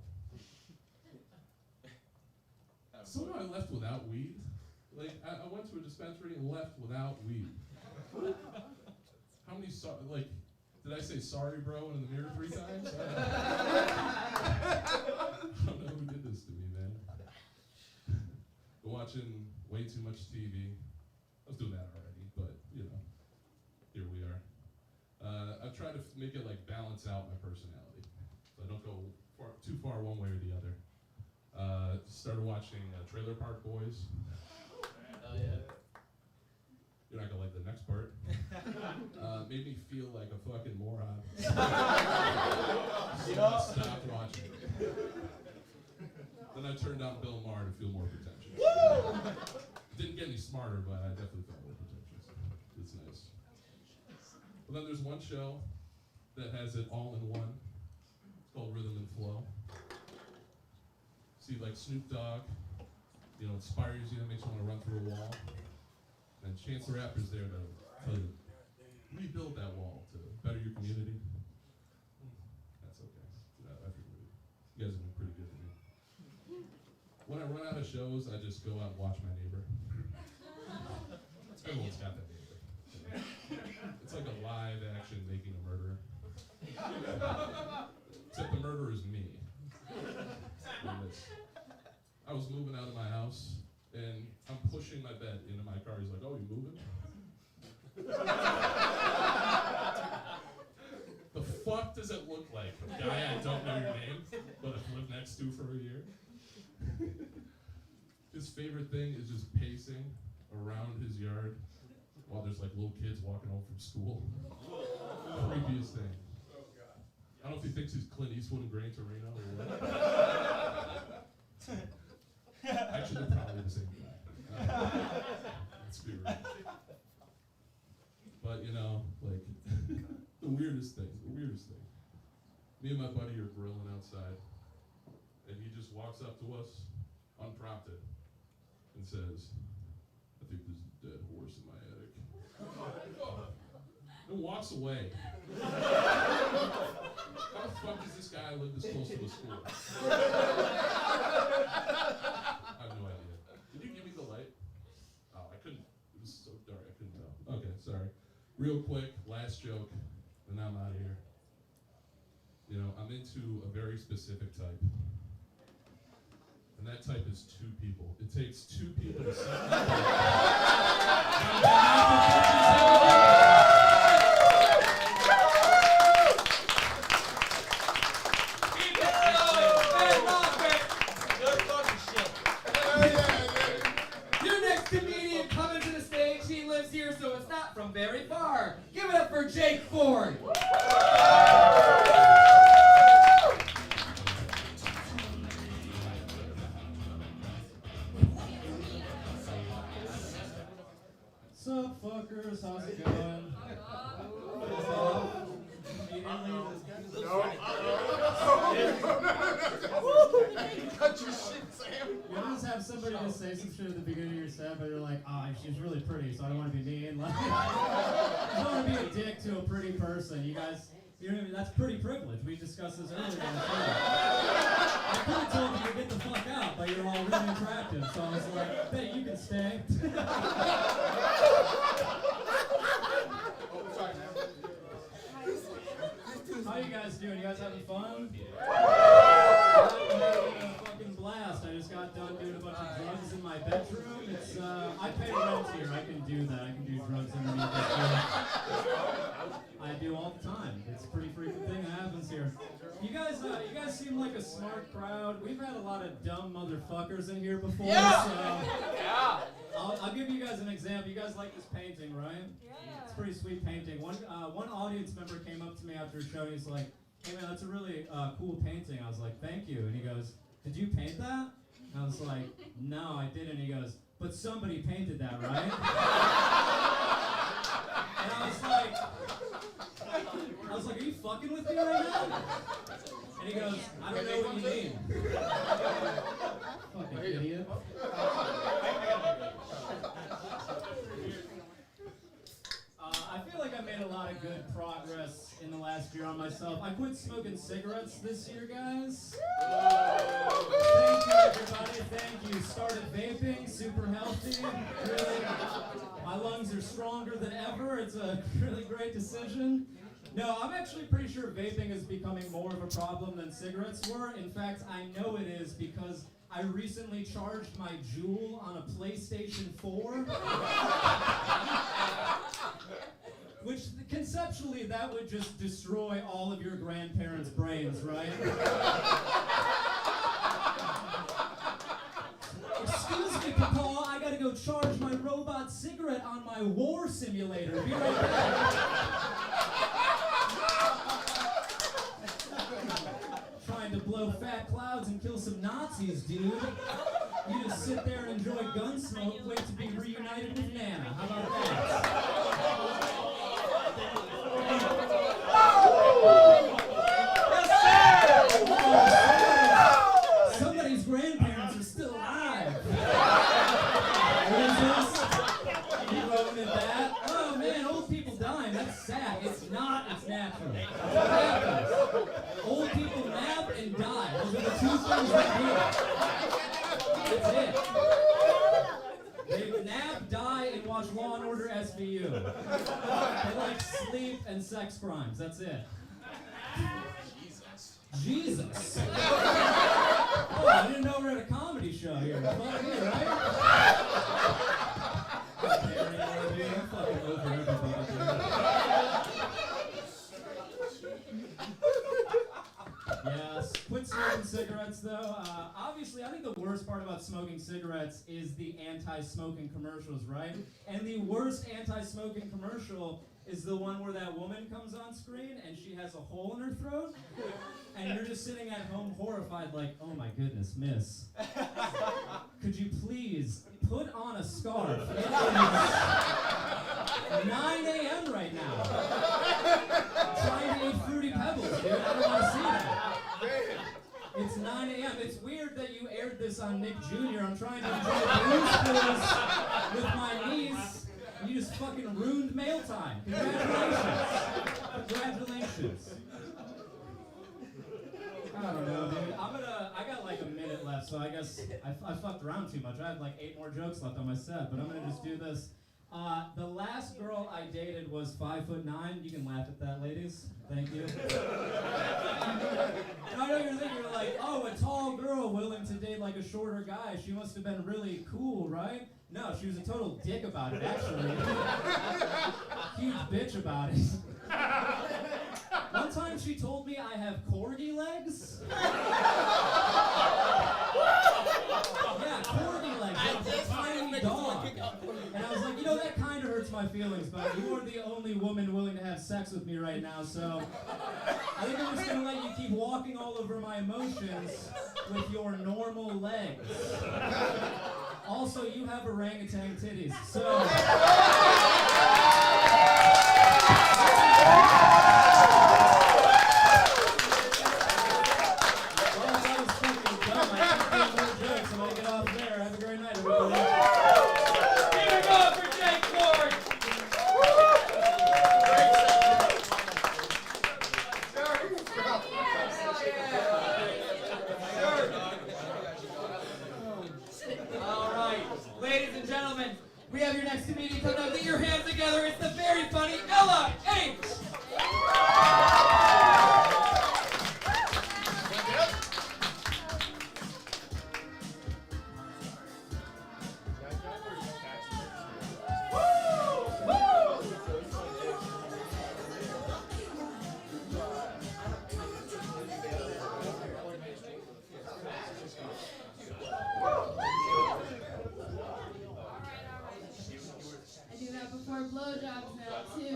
Somehow I left without weed. Like I went to a dispensary and left without weed. How many did I say sorry bro in the mirror 3 times? I don't know who did this to me, man. Been watching way too much TV. I was doing that already, but you know, here we are. I've tried to make it like balance out my personality, so I don't go too far one way or the other. Started watching Trailer Park Boys. Oh yeah. You're not gonna like the next part. Made me feel like a fucking moron. So I stopped watching. Then I turned on Bill Maher to feel more pretentious. Didn't get any smarter, but I definitely felt more pretentious. It's nice. But then there's one show that has it all in one. It's called Rhythm and Flow. See, like Snoop Dogg, you know, inspires you, makes you want to run through a wall. And Chance the Rapper's there to tell you, rebuild that wall to better your community. That's okay. I figured it. You guys have been pretty good to me. When I run out of shows, I just go out and watch my neighbor. Everyone's got that neighbor. It's like a live action Making a Murderer. Except the murderer is me. I was moving out of my house, and I'm pushing my bed into my car. He's like, "Oh, you moving?" The fuck does it look like? A guy I don't know your name, but I've lived next to for a year. His favorite thing is just pacing around his yard while there's like little kids walking home from school. Creepiest thing. I don't know if he thinks he's Clint Eastwood in Gran Torino or what. Actually, they're probably the same guy. Let's be real. But you know, like, the weirdest thing. Me and my buddy are grilling outside, and he just walks up to us, unprompted, and says, "I think there's a dead horse in my attic." And walks away. How the fuck does this guy live this close to a school? I have no idea. Did you give me the light? Oh, I couldn't. It was so dark, I couldn't tell. Okay, sorry. Real quick, last joke, and I'm out of here. You know, I'm into a very specific type. And that type is 2 people. It takes 2 people to set me Your next comedian coming to the stage, he lives here, so it's not from very far. Give it up for Jake Ford. Sup, fuckers? How's it going? Immediately, this guy. You ever just have somebody just say some shit at the beginning of your set, but you're like, oh, she's really pretty, so I don't want to be mean. Like, I don't want to be a dick to a pretty person. You guys, you know what I mean? That's pretty privilege. We discussed this earlier in the show. I could have told you to get the fuck out, but you're all really attractive, so I was like, hey, you can stay. How you guys doing? You guys having fun? I'm having a fucking blast. I just got done doing a bunch of drugs in my bedroom. It's I pay rent here. I can do that. I can do drugs underneath this door. I do all the time. It's a pretty frequent thing that happens here. You guys seem like a smart crowd. We've had a lot of dumb motherfuckers in here before. Yeah. So Yeah. I'll give you guys an example. You guys like this painting, right? Yeah. It's a pretty sweet painting. One audience member came up to me after a show and he's like, hey man, that's a really cool painting. I was like, thank you. And he goes, did you paint that? And I was like, no, I didn't. He goes, but somebody painted that, right? And I was like, are you fucking with me right now? And he goes, I don't know what you mean. Fucking idiot. I feel like I made a lot of good progress in the last year on myself. I quit smoking cigarettes this year, guys. Thank you, everybody. Thank you. Started vaping, super healthy. Really, my lungs are stronger than ever. It's a really great decision. No, I'm actually pretty sure vaping is becoming more of a problem than cigarettes were. In fact, I know it is because I recently charged my Juul on a PlayStation 4. Which, conceptually, that would just destroy all of your grandparents' brains, right? Excuse me, Papa, I gotta go charge my robot cigarette on my war simulator. Be right back. Trying to blow fat clouds and kill some Nazis, dude. You just sit there and enjoy Gunsmoke, wait to be reunited with Nana. How about that? Somebody's grandparents are still alive. What is this? You wrote in that? Oh man, old people dying. That's sad. It's not. It's natural. What happens? Old people nap and die. Those are the two things that do. That's it. They nap, die, and watch Law and Order SVU. They like sleep and sex crimes. That's it. Jesus. Oh, I didn't know we were at a comedy show here. Fuck me, right? I'm fucking over everybody, Yes. Quit smoking cigarettes, though. Obviously, I think the worst part about smoking cigarettes is the anti-smoking commercials, right? And the worst anti-smoking commercial is the one where that woman comes on screen and she has a hole in her throat, and you're just sitting at home horrified like, oh my goodness, miss. Could you please put on a scarf? It is 9 a.m. right now. I'm trying to eat Fruity Pebbles, dude. I don't want to see that. It's 9 a.m. It's weird that you aired this on Nick Jr. I'm trying to enjoy Blues Clues with my niece. You just fucking ruined mail time. Congratulations. Congratulations. I don't know, dude. I got like a minute left, so I guess I fucked around too much. I have like 8 more jokes left on my set, but I'm gonna just do this. The last girl I dated was 5'9". You can laugh at that, ladies. Thank you. And I know you're thinking, you're like, oh, a tall girl willing to date like a shorter guy. She must have been really cool, right? No, she was a total dick about it, actually. Huge bitch about it. One time she told me I have corgi legs. Yeah, corgi legs. Like a tiny dog. And I was like, you know, that kind of hurts my feelings, but you are the only woman willing to have sex with me right now, so I think I'm just going to let you keep walking all over my emotions with your normal legs. Also, you have orangutan titties, so... Well, that was fucking dumb. I can't do more jokes. have your next comedian coming up. Get your hands together. It's the very funny Ella H. I do that before blowjobs now too.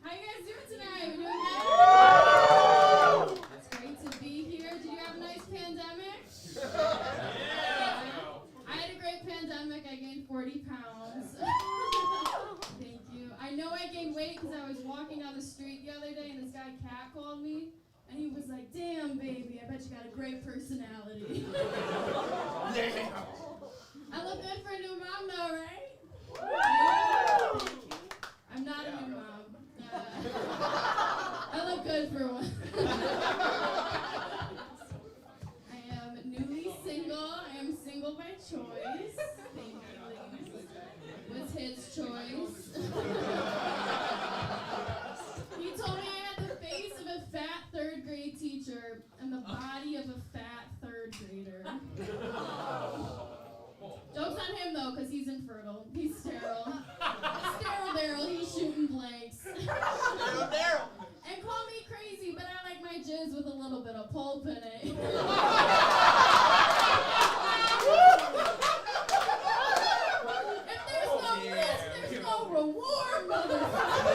How you guys doing tonight? We doing good? It's great to be here. Did you have a nice pandemic? I had a great pandemic. I gained 40 pounds. Thank you. I know I gained weight because I was walking down the street the other day and this guy catcalled me. And he was like, "Damn, baby, I bet you got a great personality." I look good for a new mom, though, right? Thank you. I'm not a new mom. I look good for one. I am newly single. I am single by choice. Thank you, ladies. It was his choice. He told me I had the face of a fat third grade teacher and the body of a fat third grader. Joke's on him though, because he's infertile. He's sterile. Sterile Daryl, he's shooting blanks. Sterile Daryl. And call me crazy, but I like my jizz with a little bit of pulp in it. If there's no risk, there's no reward, motherfucker.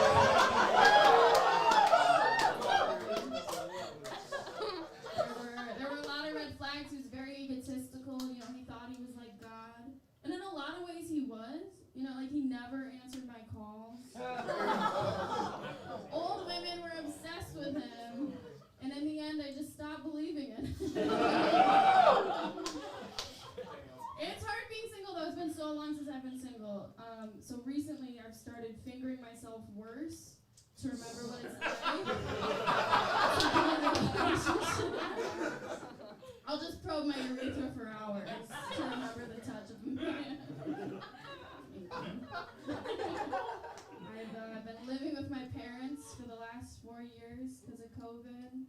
There were a lot of red flags. He was very egotistical. You know, he thought he was like God. And in a lot of ways he was. You know, like he never answered my calls. Old women were obsessed with him. And in the end, I just stopped believing it. It's hard being single, though. It's been so long since I've been single. So recently, I've started fingering myself worse to remember what it's like. I'll just probe my urethra for hours to remember the touch of a man. I've been living with my parents for the last 4 years because of COVID.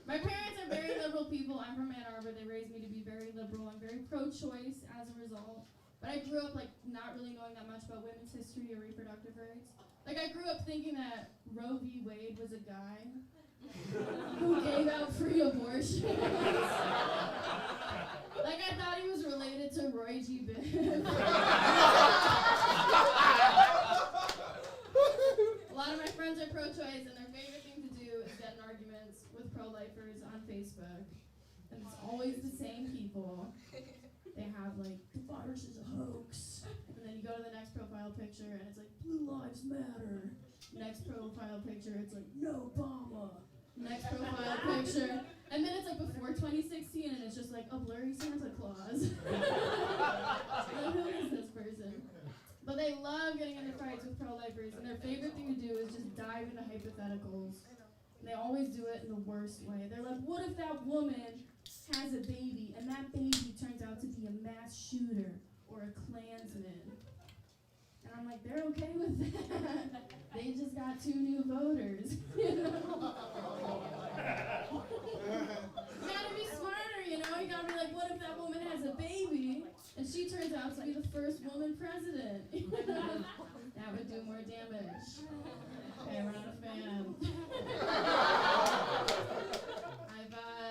My parents are very liberal people. I'm from Ann Arbor. They raised me to be very liberal. I'm very pro-choice as a result. But I grew up like not really knowing that much about women's history or reproductive rights. Like I grew up thinking that Roe v. Wade was a guy who gave out free abortion. Like I thought he was related to Roy G. Biv. A lot of my friends are pro-choice, and their favorite thing to do is get in arguments with pro-lifers on Facebook. And it's always the same people. They have like, the virus is a hoax. And then you go to the next profile picture and it's like, Blue Lives Matter. Next profile picture, it's like, no Obama. Next profile picture. And then it's like before 2016 and it's just like a blurry Santa Claus. Now, who is this person? But they love getting into fights with pro-lifers, and their favorite thing to do is just dive into hypotheticals. And they always do it in the worst way. They're like, what if that woman has a baby, and that baby turns out to be a mass shooter or a Klansman? And I'm like, they're okay with that. They just got 2 new voters. You know? You gotta be smarter, you know? You gotta be like, what if that woman has a baby, and she turns out to be the first woman president? That would do more damage. Okay, we're not a fan.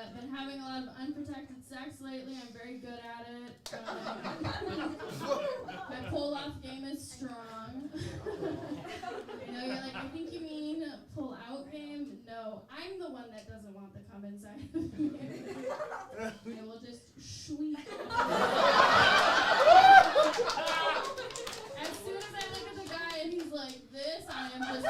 I've been having a lot of unprotected sex lately. I'm very good at it. My pull-off game is strong. You know, you're like, I think you mean pull-out game? No, I'm the one that doesn't want the cum inside of me. I will just sweep. As soon as I look at the guy and he's like this, I am just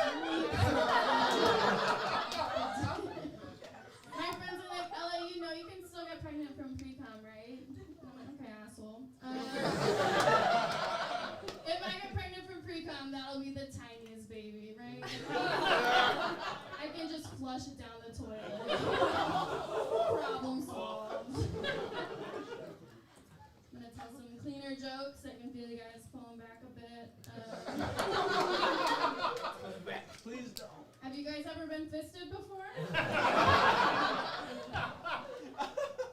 ever been fisted before?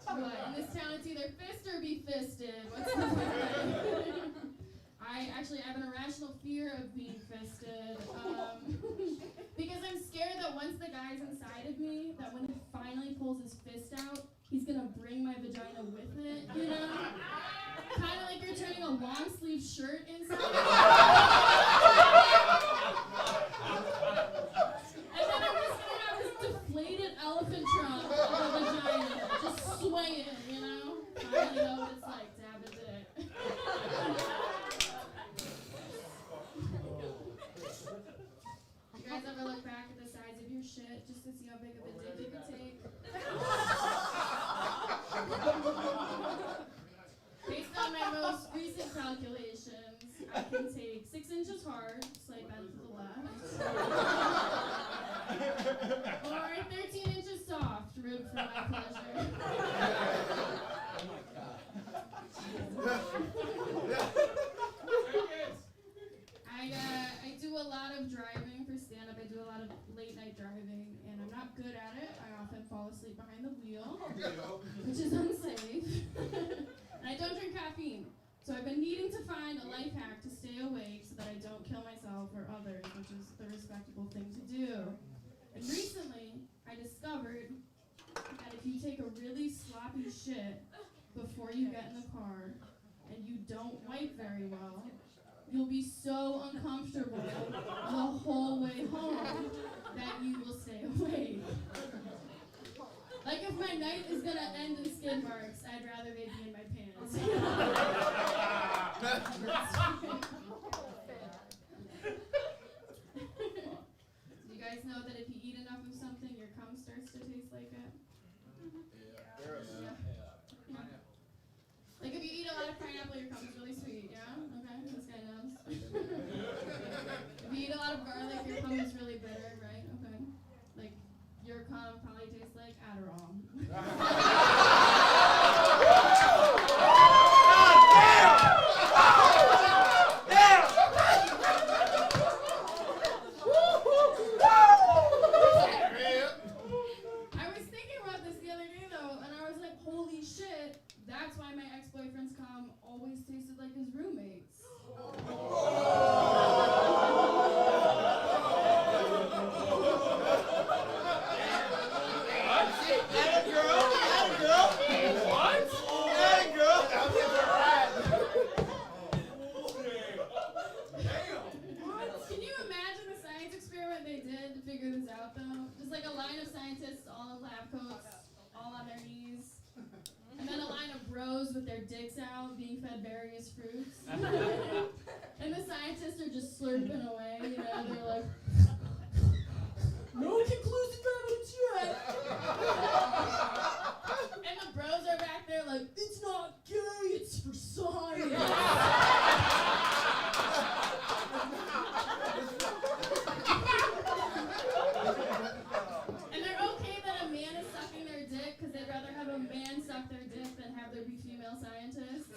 What? In this town, it's either fist or be fisted. What's the point? I have an irrational fear of being fisted. Because I'm scared that once the guy's inside of me, that when he finally pulls his fist out, he's gonna bring my vagina with it, you know? Kind of like you're turning a long sleeve shirt inside. And then I'm just gonna have this deflated elephant trunk of a vagina just swaying, you know? Finally know what it's like to have a dick. You guys ever look back at the size of your shit just to see how big of a dick you could take? Based on my most recent calculations, I can take 6 inches hard, slight bend to the left, or 13 inches soft, root for my pleasure. Oh my god. I do a lot of driving for stand-up. I do a lot of late-night driving, and I'm not good at it. I often fall asleep behind the wheel, which is unsafe. And I don't drink caffeine. So I've been needing to find a life hack to stay awake so that I don't kill myself or others, which is the respectable thing to do. And recently, I discovered that if you take a really sloppy shit before you get in the car and you don't wipe very well, you'll be so uncomfortable the whole way home that you will stay awake. Like if my night is gonna end in skid marks, I'd rather they be in my pants. Do you guys know that if you eat enough of something, your cum starts to taste like it? Yeah. Like if you eat a lot of pineapple, your cum is really sweet, yeah? Okay, this guy knows. If you eat a lot of garlic, your cum is really bitter, right? Okay. Like your cum probably tastes like Adderall. I was thinking about this the other day though, and I was like, holy shit, that's why my ex-boyfriend's cum always tasted like his roommate's. Can you imagine the science experiment they did to figure this out though? Just like a line of scientists all in lab coats, all on their knees. And then a line of bros with their dicks out being fed various fruits. And the scientists are just slurping away, you know, they're like, no conclusive evidence yet. And the bros are back there like, it's not gay, it's for science. And they're okay that a man is sucking their dick because they'd rather have a man suck their dick than have there be female scientists.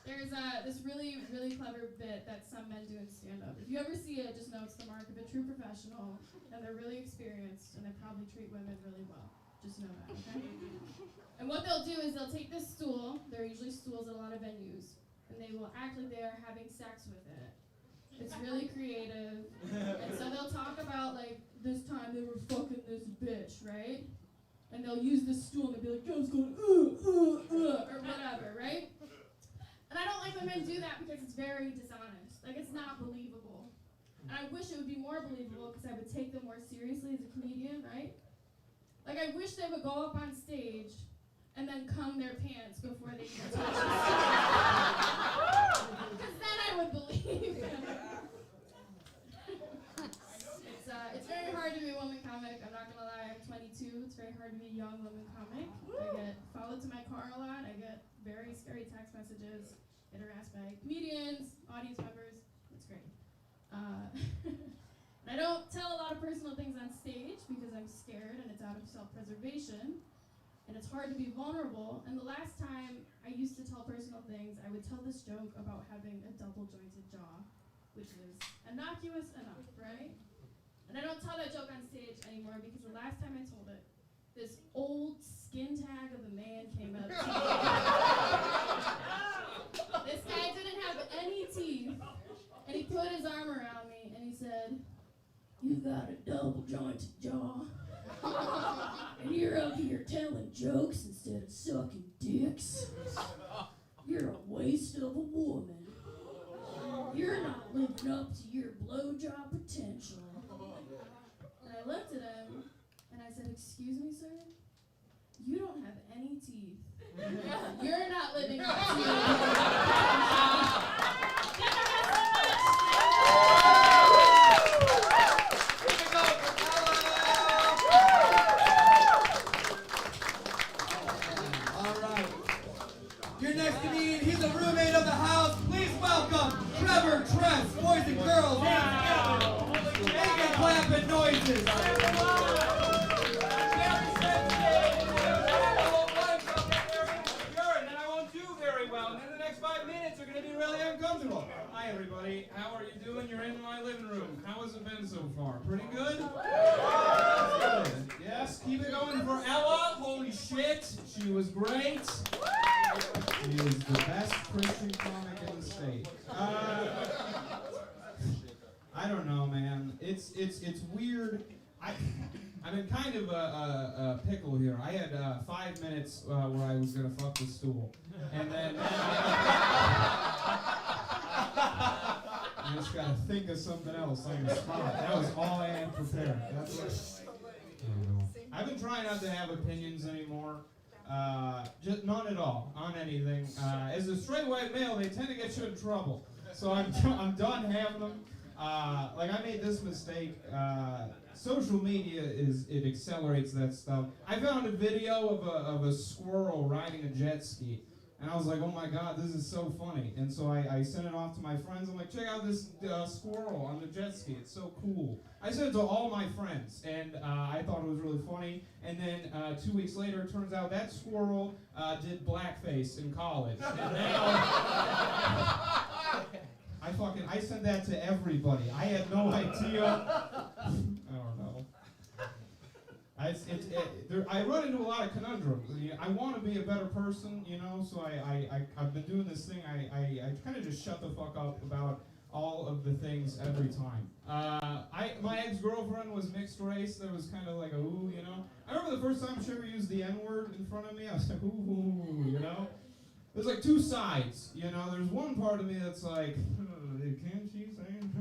There's this really, really clever bit that some men do in stand-up. If you ever see it, just know it's the mark of a true professional, and they're really experienced, and they probably treat women really well. Just know that, okay? And what they'll do is they'll take this stool, there are usually stools at a lot of venues, and they will act like they are having sex with it. It's really creative. And so they'll talk about, like, this time they were fucking this bitch, right? And they'll use this stool and they'll be like, I was going, or whatever, right? And I don't like when men do that because it's very dishonest. Like, it's not believable. And I wish it would be more believable because I would take them more seriously as a comedian, right? Like, I wish they would go up on stage and then cum their pants before they even touch the stage. Because then I would believe them. It's very hard to be a woman comic. I'm not gonna lie, I'm 22. It's very hard to be a young woman comic. I get followed to my car a lot. I get very scary text messages, get harassed by comedians, audience members. It's great. And I don't tell a lot of personal things on stage because I'm scared and it's out of self-preservation. And it's hard to be vulnerable. And the last time I used to tell personal things, I would tell this joke about having a double innocuous enough, right? And I don't tell that joke on stage anymore because the last time I told it, this old skin tag of a man came up to me. This guy didn't have any teeth, and he put his arm around me and he said, "You got a double jointed jaw, and you're up here telling jokes instead of sucking dicks. You're a waste of a woman. You're not living up to your blowjob potential." And I looked at him and I said, "Excuse me, sir? You don't have any teeth. You're not living up to your potential." All right. Your next comedian, he's a roommate of the house. Please welcome Trevor Tress, boys and girls. Make it clapping noises. Hi everybody, how are you doing? You're in my living room. How has it been so far? Pretty good? Yes, keep it going for Ella. Holy shit, she was great. She is the best Christian comic in the state. I don't know, man. It's weird. I'm in kind of a pickle here. I had 5 minutes where I was gonna fuck the stool, and then I just gotta think of something else on the spot. That was all I had prepared. That's what, I don't know. I've been trying not to have opinions anymore. Just none at all on anything. As a straight white male, they tend to get you in trouble. So I'm done having them. Like I made this mistake. Social media it accelerates that stuff. I found a video of a squirrel riding a jet ski, and I was like, oh my god, this is so funny. And so I sent it off to my friends. I'm like, check out this squirrel on the jet ski. It's so cool. I sent it to all my friends, and I thought it was really funny. And then 2 weeks later, it turns out that squirrel did blackface in college. And now I sent that to everybody. I had no idea. I don't know. I run into a lot of conundrums. I want to be a better person, you know, so I've been doing this thing. I kind of just shut the fuck up about all of the things every time. My ex-girlfriend was mixed race. There was kind of like a ooh, you know. I remember the first time she ever used the N-word in front of me. I was like, ooh, you know. There's like two sides, you know. There's one part of me that's like, can she say that?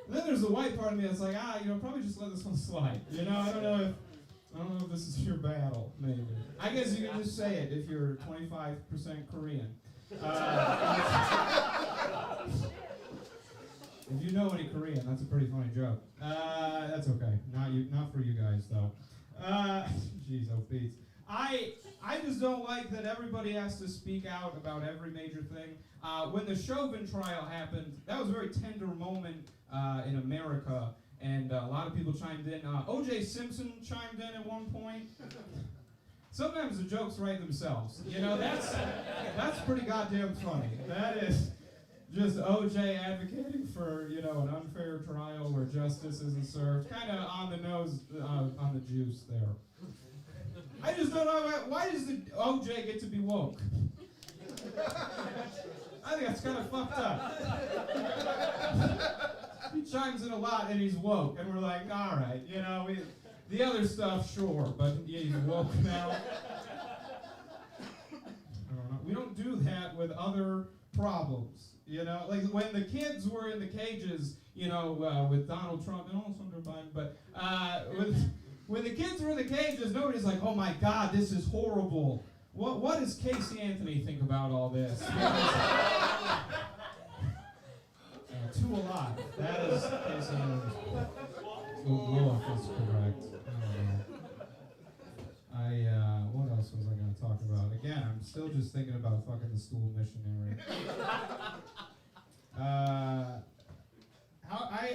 And then there's the white part of me that's like, you know, probably just let this one slide. You know, I don't know if this is your battle, maybe. I guess you can just say it if you're 25% Korean. If you know any Korean, that's a pretty funny joke. That's okay. Not for you guys though. Jeez, oh Pete. I just don't like that everybody has to speak out about every major thing. When the Chauvin trial happened, that was a very tender moment in America, and a lot of people chimed in. O.J. Simpson chimed in at one point. Sometimes the jokes write themselves. You know, that's pretty goddamn funny. That is just O.J. advocating for, you know, an unfair trial where justice isn't served. Kind of on the nose, on the juice there. I just don't know, why does the O.J. get to be woke? I think that's kind of fucked up. He chimes in a lot and he's woke, and we're like, all right, you know, the other stuff, sure, but he's woke now. I don't know. We don't do that with other problems, you know? Like when the kids were in the cages, you know, with Donald Trump and also under Biden, but when the kids were in the cages, nobody's like, oh my God, this is horrible. What does Casey Anthony think about all this? Too alive. That is Casey Anthony. Wolf is correct. What else was I going to talk about? Again, I'm still just thinking about fucking the school missionary.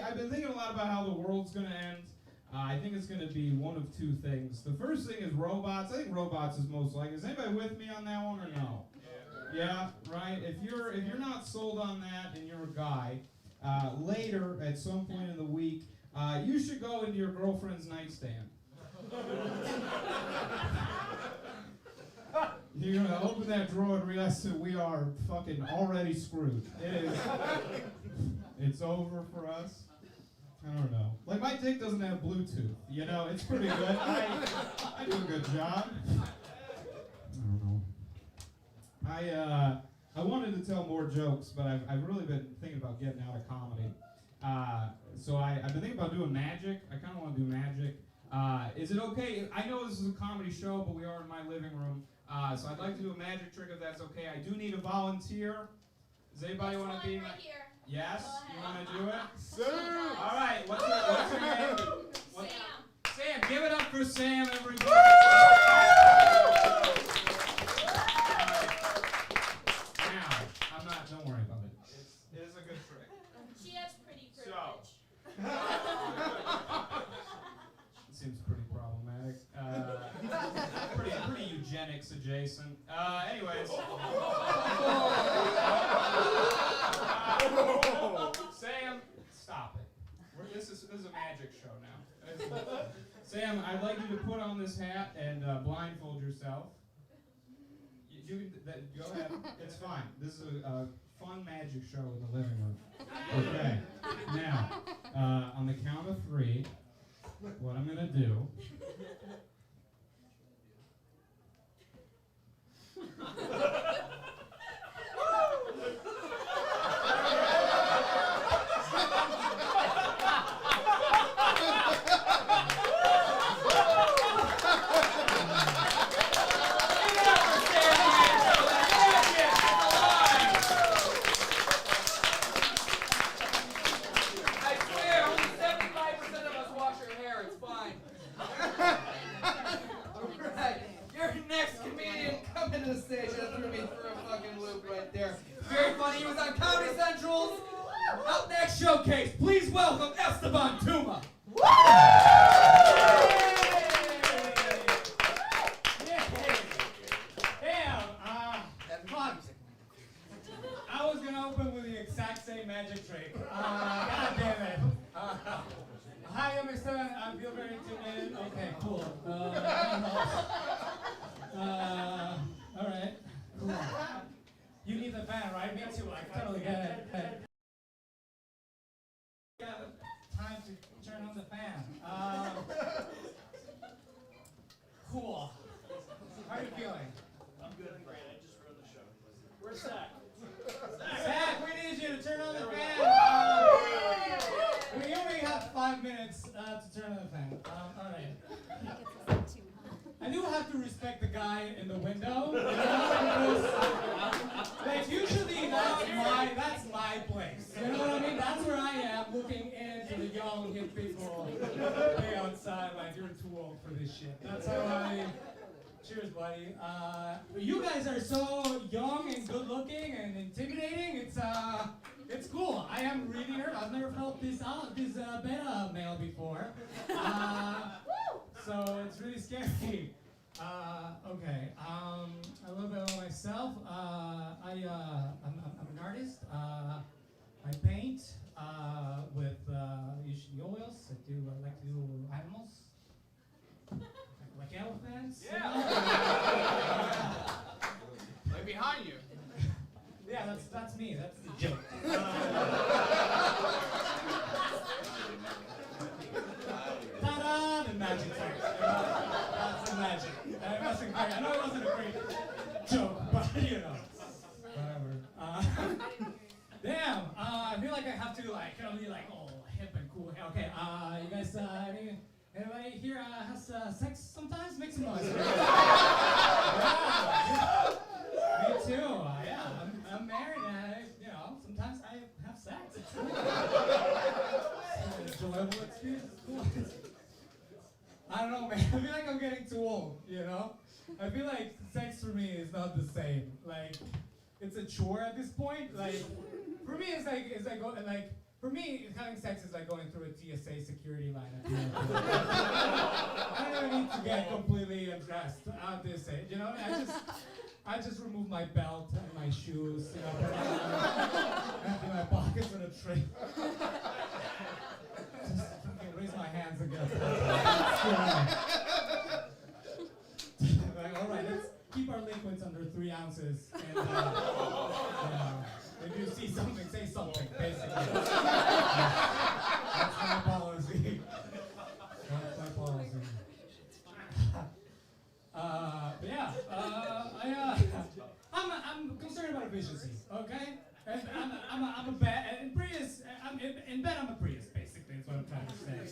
I've been thinking a lot about how the world's going to end. I think it's going to be one of two things. The first thing is robots. I think robots is most likely. Is anybody with me on that one or no? Yeah, right. If you're not sold on that and you're a guy, later, at some point in the week, you should go into your girlfriend's nightstand. You're gonna open that drawer and realize that we are fucking already screwed. It's over for us. I don't know. Like, my dick doesn't have Bluetooth, you know? It's pretty good. I do a good job. I don't know. I wanted to tell more jokes, but I've really been thinking about getting out of comedy. So I've been thinking about doing magic. I kind of want to do magic. Is it okay? I know this is a comedy show, but we are in my living room. So I'd like to do a magic trick if that's okay. I do need a volunteer. Does anybody want to be? Right here. Yes? You want to do it? Sam! All right. What's your name? Sam. Sam. Give it up for Sam, everybody. Now, don't worry about it. It is a good trick. She has pretty privilege. It seems pretty problematic. Pretty eugenics adjacent. Anyways. Sam, stop it. This is a magic show now. Sam, I'd like you to put on this hat and blindfold yourself. Go ahead. It's fine. This is a fun magic show in the living room. Okay. Now, on the count of 3, what I'm gonna do. Showcase. Please welcome Esteban Tuma. Damn, I was gonna open with the exact same magic trick. God damn it. Hi, I'm Esteban. I feel very intimidated. Okay, cool. All right, cool. You need the fan, right? Me too. I totally get it. Time to turn on the fan. Cool. How are you feeling? I'm good. Great. I just run the show. Where's Zach? Zach, we need you to turn on the fan. We only have 5 minutes to turn on the fan. All right. I do have to respect the guy in the window. You know, because, like, usually that's my place. You know what I mean? That's where I am, looking into the young hip people way outside like you're too old for this shit. That's how I. Cheers, buddy. You guys are so young and good looking and intimidating. It's cool. I am really nervous. I've never felt this beta male before. So it's really scary. Okay. A little bit about myself. I'm an artist. I paint with usually oils. I like to do animals. Like elephants. Yeah. Right behind you. Yeah, that's me. That's the joke. Ta-da! The magic trick. That's the magic. It wasn't great. I know it wasn't a great joke, but you know, whatever. Damn. I feel like I have to be like all hip and cool. Okay. You guys. Anybody here has sex sometimes? Make some noise. Yeah. Me too. Yeah, I'm married and sometimes I have sex. It's cool. It's an enjoyable experience. It's cool. I don't know, man. I feel like I'm getting too old, you know? I feel like sex for me is not the same. Like, it's a chore at this point. Like, for me, for me, having sex is like going through a TSA security line. I don't need to get completely undressed at this age, you know? I just remove my belt and my shoes, empty my pockets with a tray. bosses. And if you see something, say something, basically. That's my policy. That's my policy. But yeah, I'm concerned about efficiency, okay? And I'm a bad, and Prius, in bed I'm a Prius, basically, is what I'm trying to say.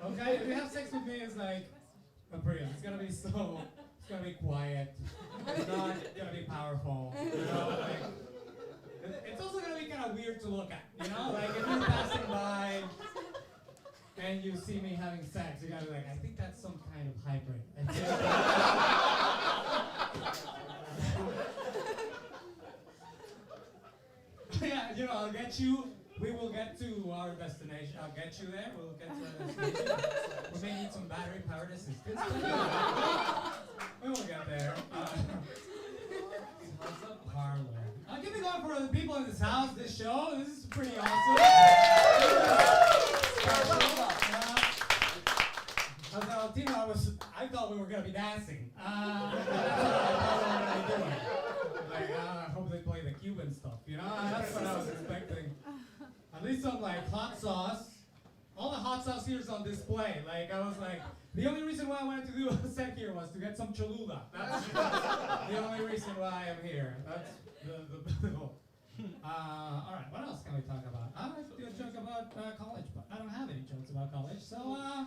Okay, if you have sex with me, it's like a Prius. It's gonna be slow, it's gonna be quiet, it's not gonna be powerful, you know? Like, it's also gonna be kind of weird to look at, you know? Like, if you're passing by and you see me having sex, you're gonna be like, I think that's some kind of hybrid. Yeah, you know, I'll get you. We will get to our destination. I'll get you there. We'll get to our destination. We may need some battery-powered assistance. We will get there. Salsa Parlor. Give me going for the people in this house, this show. This is pretty awesome. As a Latino, I thought we were going to be dancing. That's what I thought we were going to be doing. Like, I hope they play the Cuban stuff, you know? That's what I was expecting. At least some, like, hot sauce. All the hot sauce here is on display. Like, I was like, the only reason why I wanted to do a set here was to get some Cholula. That's the only reason why I'm here. That's the goal. All right, what else can we talk about? I like to do a joke about college, but I don't have any jokes about college, so, I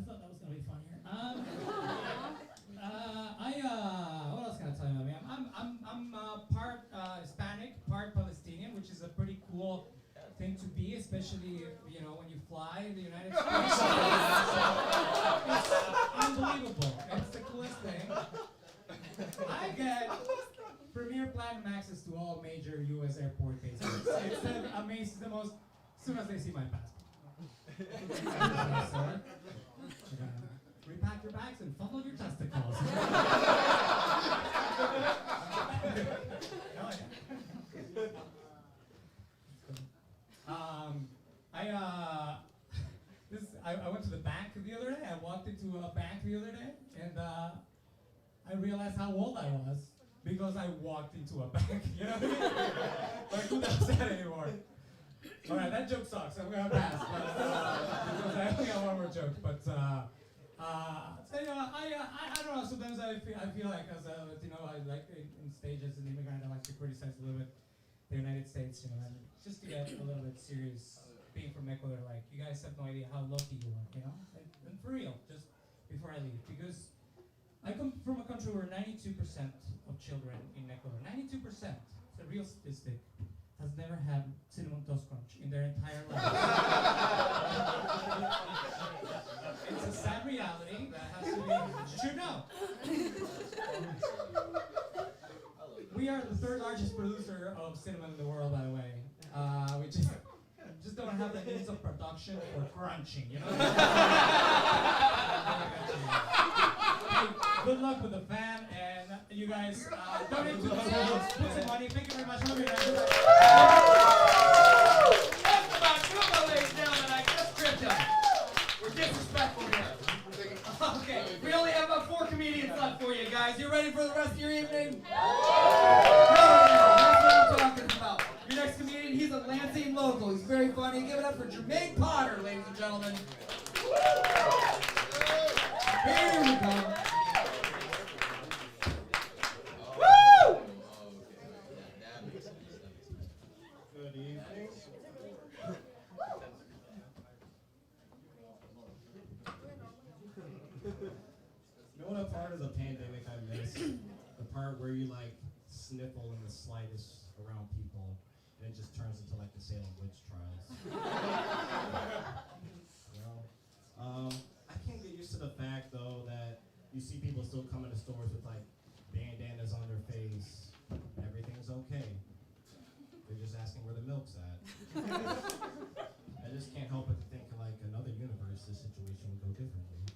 thought that was going to be funnier. What else can I tell you about me? I'm part Hispanic, part Palestinian, which is a pretty cool thing to be, especially, you know, when you fly in the United States. It's unbelievable. It's the coolest thing. I get premier platinum access to all major U.S. airport bases. It's amazing, the most, as soon as they see my passport. Repack your bags and fumble your testicles. I went to the bank the other day. I walked into a bank the other day, and I realized how old I was because I walked into a bank. You know what I mean? Like, who does that anymore? All right, that joke sucks. I'm gonna pass. But, because I only got one more joke. But so, you know, I don't know. Sometimes I feel like as a Latino, I like in stage as an immigrant, I like to criticize a little bit the United States. You know, and just to get a little bit serious. Being from Ecuador, like, you guys have no idea how lucky you are, you know? And for real, just before I leave, because I come from a country where 92% of children in Ecuador, 92%, it's a real statistic, has never had cinnamon toast crunch in their entire life. It's a sad reality that has to be, you should know. We are the third largest producer of cinnamon in the world, by the way. We just don't have the means of production for crunching, you know? Hey, good luck with the fan, and you guys donate to the cause, put some money. Thank you very much. Love you guys. That's about Cuba, ladies and gentlemen. I just tripped up. We're disrespectful here. Okay, we only have about 4 comedians left for you guys. You ready for the rest of your evening? That's what I'm talking about. Your next comedian, he's a Lansing local. He's very funny. Give it up for Jermaine Potter, ladies and gentlemen. Here we go. Woo! Good evening. You know what part of the pandemic I miss? The part where you like sniffle in the slightest around people, and it just turns into like the Salem witch trials. You know? I can't get used to the fact though that you see people still coming to stores with like bandanas on their face. Everything's okay. They're just asking where the milk's at. I just can't help but to think in like another universe this situation would go differently.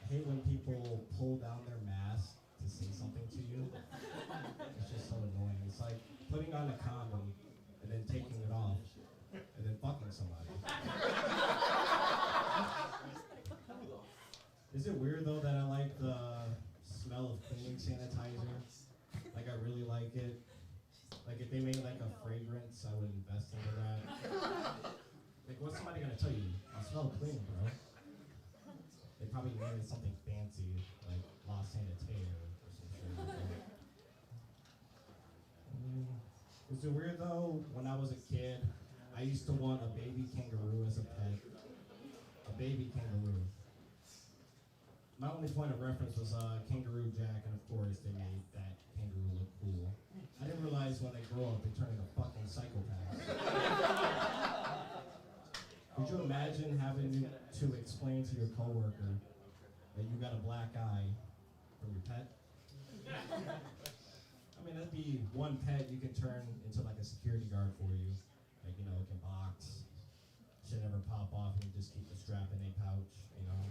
I hate when people pull down their mask to say something to you. It's just so annoying. It's like putting on a condom and then taking it off and then fucking somebody. Is it weird though that I like the smell like it. Like if they made like a fragrance, I would invest into that. Like what's somebody gonna tell you? I smell clean, bro. They probably named it something fancy, like La Sanitaire or some shit like that. Is it weird though? When I was a kid, I used to want a baby kangaroo as a pet. A baby kangaroo. My only point of reference was Kangaroo Jack, and of course they made that kangaroo look cool. I didn't realize when they grow up they turn into fucking psychopaths. Could you imagine having to explain to your coworker that you got a black eye from your pet? I mean, that'd be one pet you can turn into like a security guard for you. Like, you know, it can box. Should never pop off and you just keep the strap in a pouch, you know.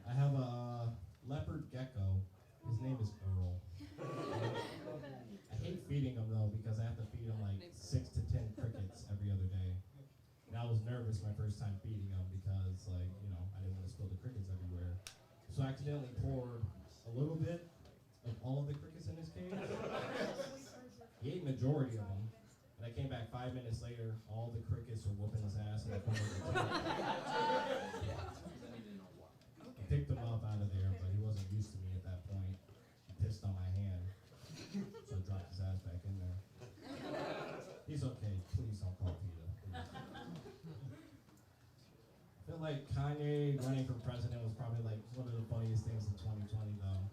I have a leopard gecko. His name is Earl. I hate feeding him though because I have to feed him like 6 to 10 crickets every other day. And I was nervous my first time feeding him because like, you know, I didn't want to spill the crickets everywhere. So I accidentally poured a little bit of all of the crickets in his cage. He ate majority of them. And I came back 5 minutes later, all the crickets were whooping his ass in the corner of the tent. I picked him up out of there, but he wasn't used to me at that point. He pissed on my hand, so I dropped his ass back in there. He's okay. Please don't call PETA. I feel like Kanye running for president was probably like one of the funniest things in 2020 though.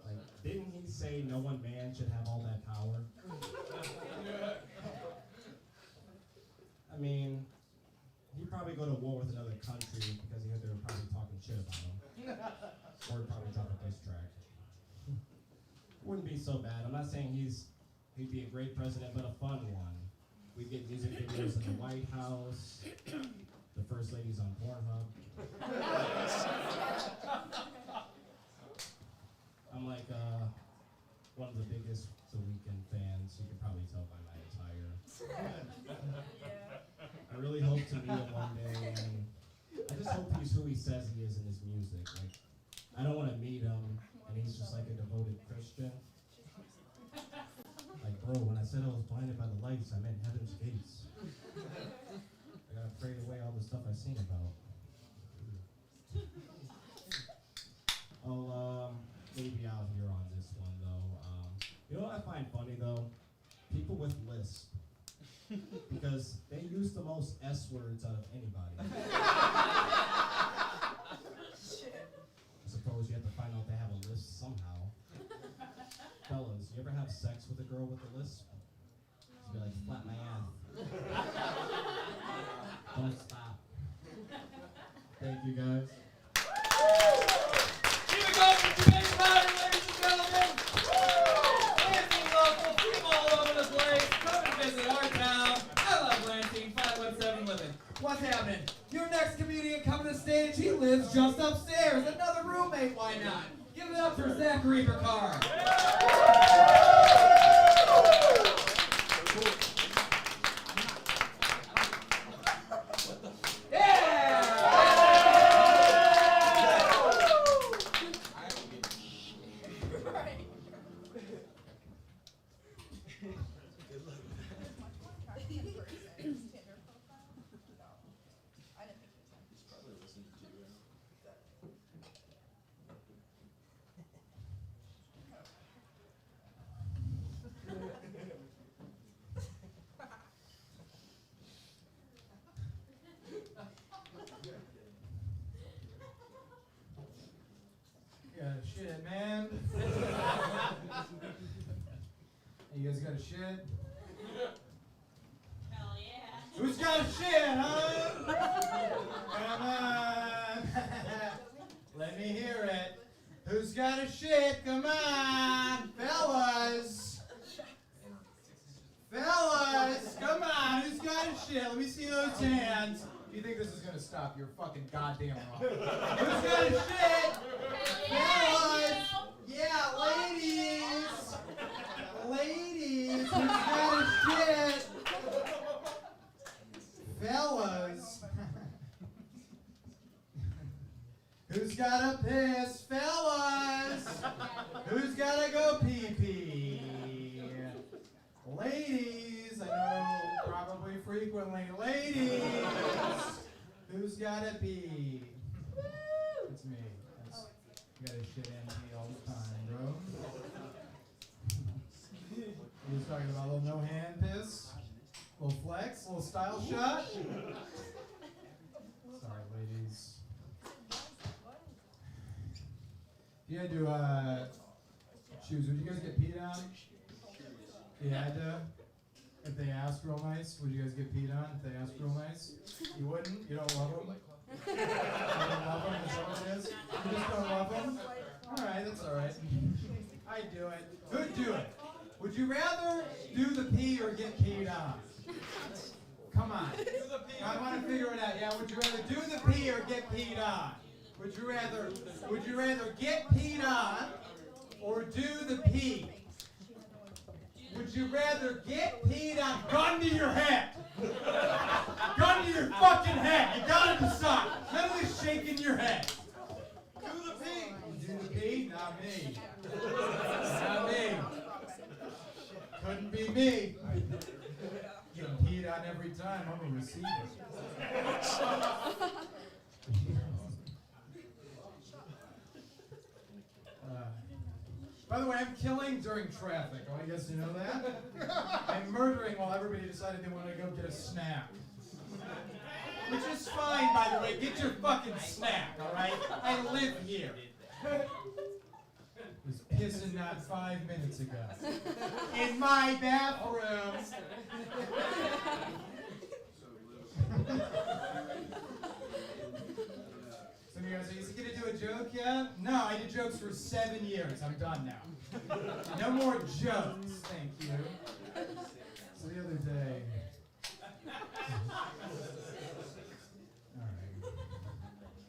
Like, didn't he say no one man should have all that power? I mean, he'd probably go to war with another country because he heard they were probably talking shit about him. Or he'd probably drop a diss track. Wouldn't be so bad. I'm not saying he'd be a great president, but a fun one. We'd get music videos in the White House. The first lady's on Pornhub. I'm like one of the biggest The Weeknd fans. You can probably tell by my attire. I really hope to meet him one day, and I just hope he's who he says he is in his music. Like, I don't want to meet him, and he's just like a devoted Christian. Like, bro, when I said I was blinded by the lights, I meant heaven's gates. I gotta pray away all the stuff I sing about. I'll maybe out here on this one though. You know what I find funny though? People with lisp. Because they use the most S words out of anybody. I suppose you have to find out they have a lisp somehow. Fellas, you ever have sex with a girl with a lisp? She'd be like, flap my ass. Don't stop. Thank you guys. Keep it going for today's party, ladies and gentlemen. Lansing local, people all over the place. Come and visit our town. I love Lansing, 517 living. What's happening? Your next comedian coming to stage, he lives just upstairs. Another roommate, why not? Give it up for Zachary Ricard. Shit, man. You guys got a shit? Hell yeah. Who's got a shit, huh? Come on. Let me hear it. Who's got a shit? Come on, fellas. Fellas, come on. Who's got a shit? Let me see those hands. If you think this is gonna stop, you're fucking goddamn wrong. Who's got a shit? Fellas. Yeah, ladies. Ladies, who's got a shit? Fellas. Who's got a piss? Fellas. Who's got gotta go pee-pee? Ladies, I know probably frequently. Ladies, who's gotta pee? It's me. You gotta shit and pee all the time, bro. You was talking about a little no hand piss? A little flex? A little style shot? Sorry, ladies. You had to choose. Would you guys get peed on? You had to? If they asked real nice, would you guys get peed on if they asked real nice? You wouldn't? You don't love them? You don't love them? Is that what it is? You just don't love them? Alright, that's alright. I'd do it. Who'd do it? Would you rather do the pee or get peed on? Come on. I want to figure it out. Yeah, would you rather do the pee or get peed on? Would you rather get peed on or do the pee? Would you rather get peed on? Gun to your head! Gun to your fucking head! You gotta decide! None of this shaking your head! Do the pee! Do the pee? Not me. Not me. Couldn't be me. Getting peed on every time. I'm a receiver. By the way, I'm killing during traffic. I want you guys to know that. I'm murdering while everybody decided they wanted to go get a snack. Which is fine, by the way. Get your fucking snack, all right? I live here. Was pissing not 5 minutes ago. In my bathroom. Some of you guys are, is he gonna do a joke yet? No, I did jokes for 7 years. I'm done now. No more jokes, thank you. So the other day. Alright.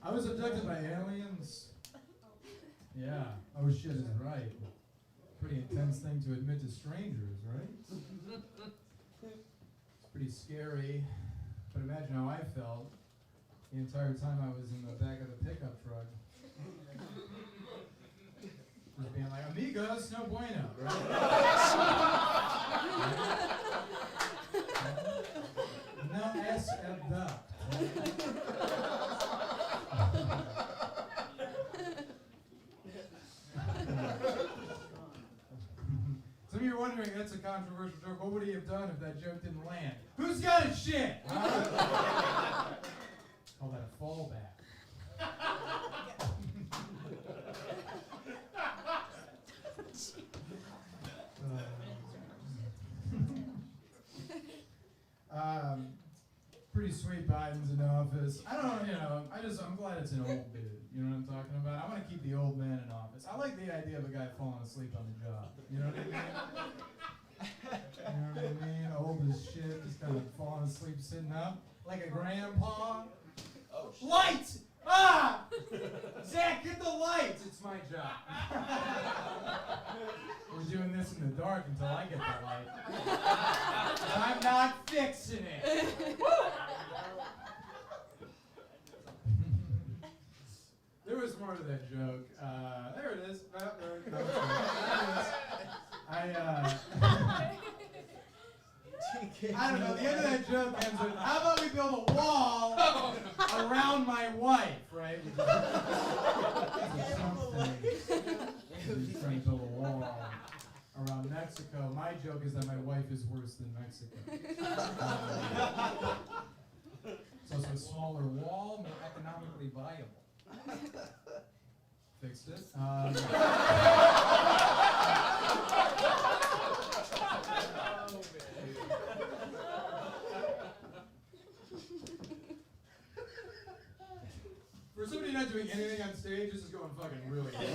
I was abducted by aliens. Yeah. Oh shit is right. Pretty intense thing to admit to strangers, right? It's pretty scary. But imagine how I felt the entire time I was in the back of the pickup truck. Just being like, amigos, no bueno, right? No es abduct. Some of you are wondering, that's a controversial joke. What would he have done if that joke didn't land? Who's got a shit? Huh? Call that a fallback. Pretty sweet Biden's in office. I don't, I'm glad it's an old dude. You know what I'm talking about? I want to keep the old man in office. I like the idea of a guy falling asleep on the job. You know what I mean? You know what I mean? Old as shit, just kind of falling asleep, sitting up like a grandpa. Oh, light! Ah! Zach, get the lights! It's my job. We're doing this in the dark until I get the light. I'm not fixing it. There was more to that joke. There it is. There it is. I don't know. The end of that joke ends with, how about we build a wall around my wife, right? He's trying to build a wall around Mexico. My joke is that my wife is worse than Mexico. So it's a smaller wall, more economically viable. Fixed it. For somebody not doing anything on stage, this is going fucking really good.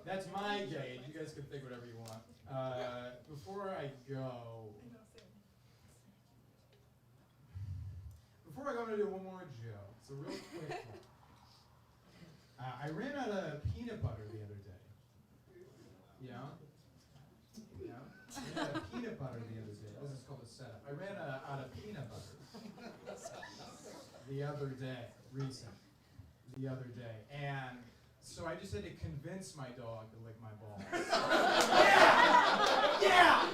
That's my gauge. You guys can think whatever you want. Before I go, I'm going to do one more joke. It's a real quick one. I ran out of peanut butter the other day. Yeah? Yeah? I ran out of peanut butter the other day. This is called a setup. I ran out of peanut butter the other day. Recent. the other day, and so I just had to convince my dog to lick my balls. Yeah!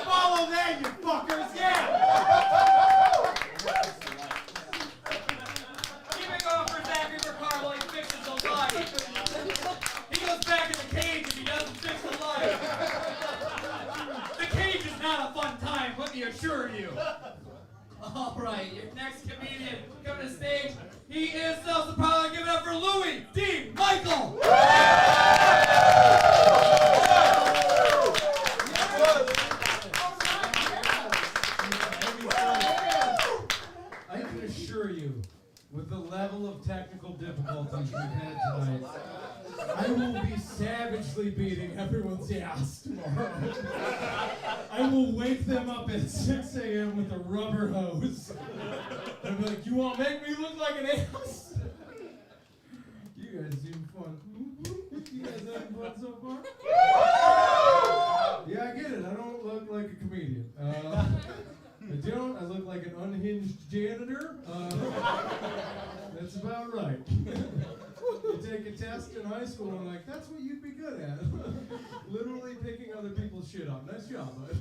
Follow that, you fuckers! Yeah! Keep it going for Zachary Ricardo while he fixes the light. He goes back in the cage if he doesn't fix the light. The cage is not a fun time, let me assure you. All right, your next comedian coming to stage. He is Salsa Parlor. Give it up for Louis D. Michael. I can assure you, with the level of technical difficulties we've had tonight, I will be savagely beating everyone's ass tomorrow. I will wake them up at 6 a.m. with a rubber hose. I'll be like, you want to make me look like an ass? You guys seem fun. You guys having fun so far? Yeah, I get it. I don't look like a comedian. I don't. I look like an unhinged janitor. That's about right. You take a test in high school and I'm like, that's what you'd be good at. Literally picking other people's shit up. Nice job, bud.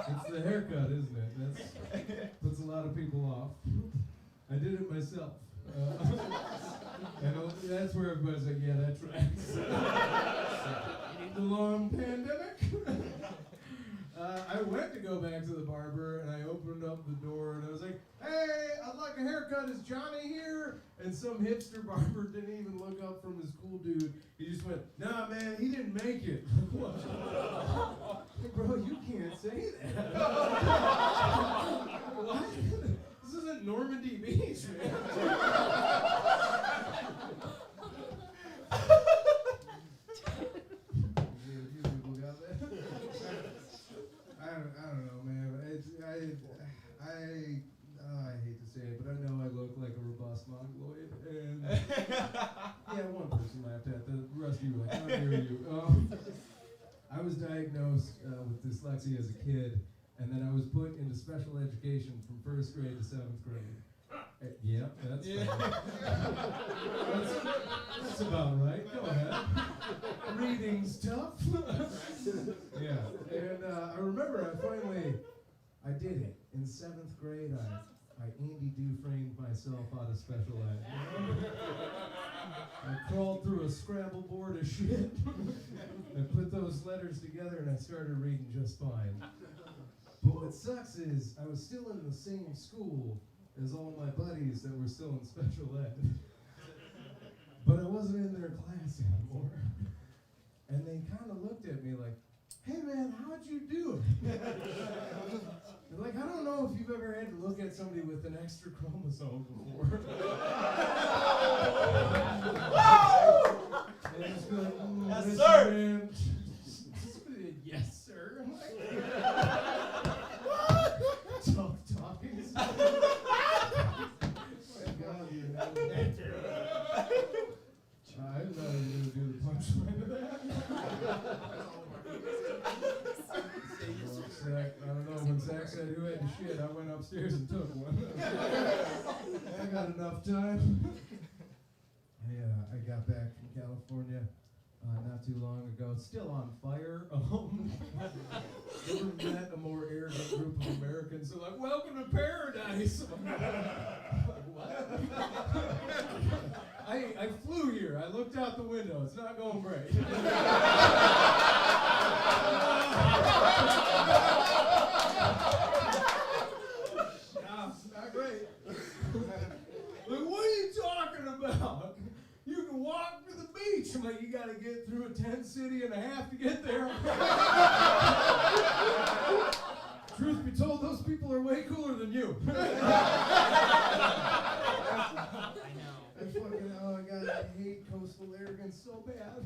It's the haircut, isn't it? That puts a lot of people off. I did it myself. And that's where everybody's like, yeah, that tracks. The long pandemic. I went to go back to the barber and I opened up the door and I was like, hey, I'd like a haircut. Is Johnny here? And some hipster barber didn't even look up from his cool dude. He just went, nah, man, he didn't make it. Hey, bro, you can't say that. What? This isn't Normandy Beach, man. I don't know, man. I hate to say it, but I know I look like a robust mongoloid. And yeah, one person laughed at the rest of you were like, how dare you? I was diagnosed with dyslexia as a kid, and then I was put into special education from 1st grade to 7th grade. Yeah, that's fine. That's about right. Go ahead. Reading's tough. Yeah, and I remember I did it. In 7th grade, I Andy Dufresne myself out of special ed. I crawled through a Scrabble board of shit. I put those letters together and I started reading just fine. But what sucks is I was still in the same school as all my buddies that were still in special ed. But I wasn't in their class anymore. And they kind of looked at me like, hey man, how'd you do it? They're like, I don't know if you've ever had to look at somebody with an extra chromosome before. And I just go like, Yes, listen, sir. man. Yes, sir. I'm like, tough talking. Oh my God, you're not an actor. I didn't know you were going to do the punchline of that. I don't know, when Zach said who had the shit, I went upstairs and took one. I got enough time. I got back from California not too long ago. It's still on fire. Never met a more arrogant group of Americans. They're like, welcome to paradise. I'm like, what? I flew here. I looked out the window. It's not going great. Not great. Like, what are you talking about? You can walk to the beach. I'm like, you gotta get through a tent city and a half to get there. Truth be told, those people are way cooler than you. I know. Oh my God, I hate coastal arrogance so bad.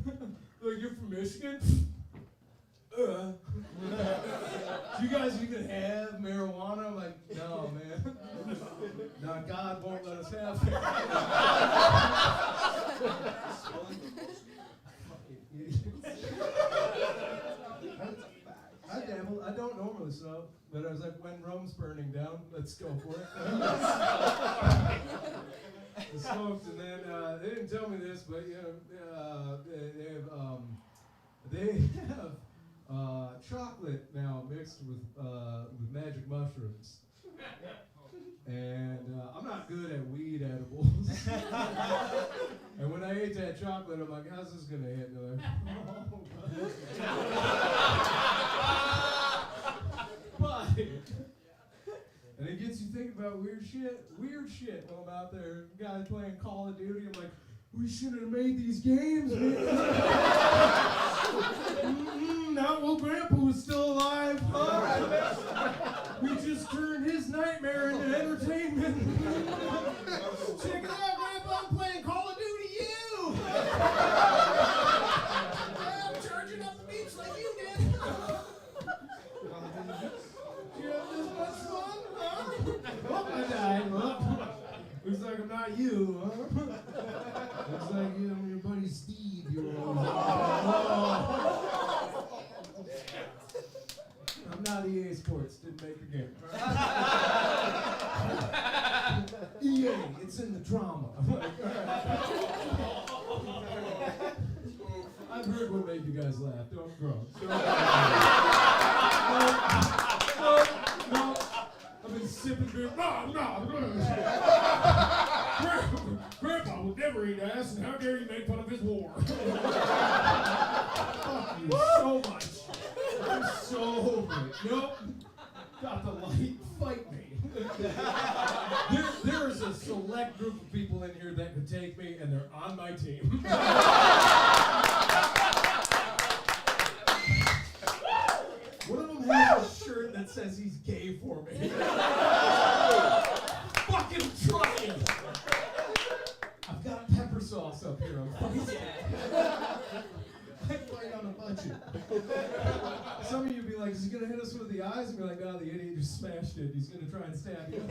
Like, you're from Michigan? Do you guys even have marijuana? I'm like, no, man. No, God won't let us have it. I dabble. I don't normally smoke, but I was like, when Rome's burning down, let's go for it. I smoked, and then they didn't tell me this, but you know, they have chocolate now mixed with magic mushrooms. And I'm not good at weed edibles. And when I ate that chocolate, I'm like, how's this gonna hit? And they're like, but, and it gets you thinking about weird shit. Weird shit when I'm out there, guys playing Call of Duty. I'm like, we shouldn't have made these games, man. Not while Grandpa was still alive. We just turned his nightmare into entertainment. Check it out, Grandpa, I'm playing Call of Duty U! I'm charging up the beach like you did. You have this much fun, huh? Oh, I died. Well, looks like I'm not you, huh? Looks like you and your buddy Steve, you're all. I'm not EA Sports, didn't make the game. EA, it's in the drama. I'm like, all right. I've heard what made you guys laugh. Don't grow. No. I've been sipping beer. No. Grandpa would never eat ass, and how dare you make fun of his war? Fuck you so much. I'm so over it. Nope. Got the light. Fight me. There is a select group of people in here that could take me, and they're on my team. One of them has a shirt that says he's gay for me. Fucking trying. I've got pepper sauce up here. I'm fucking I fight on a budget. Some of you be like, is he gonna hit us with the eyes? And be like, no, the idiot just smashed it. He's gonna try and stab you.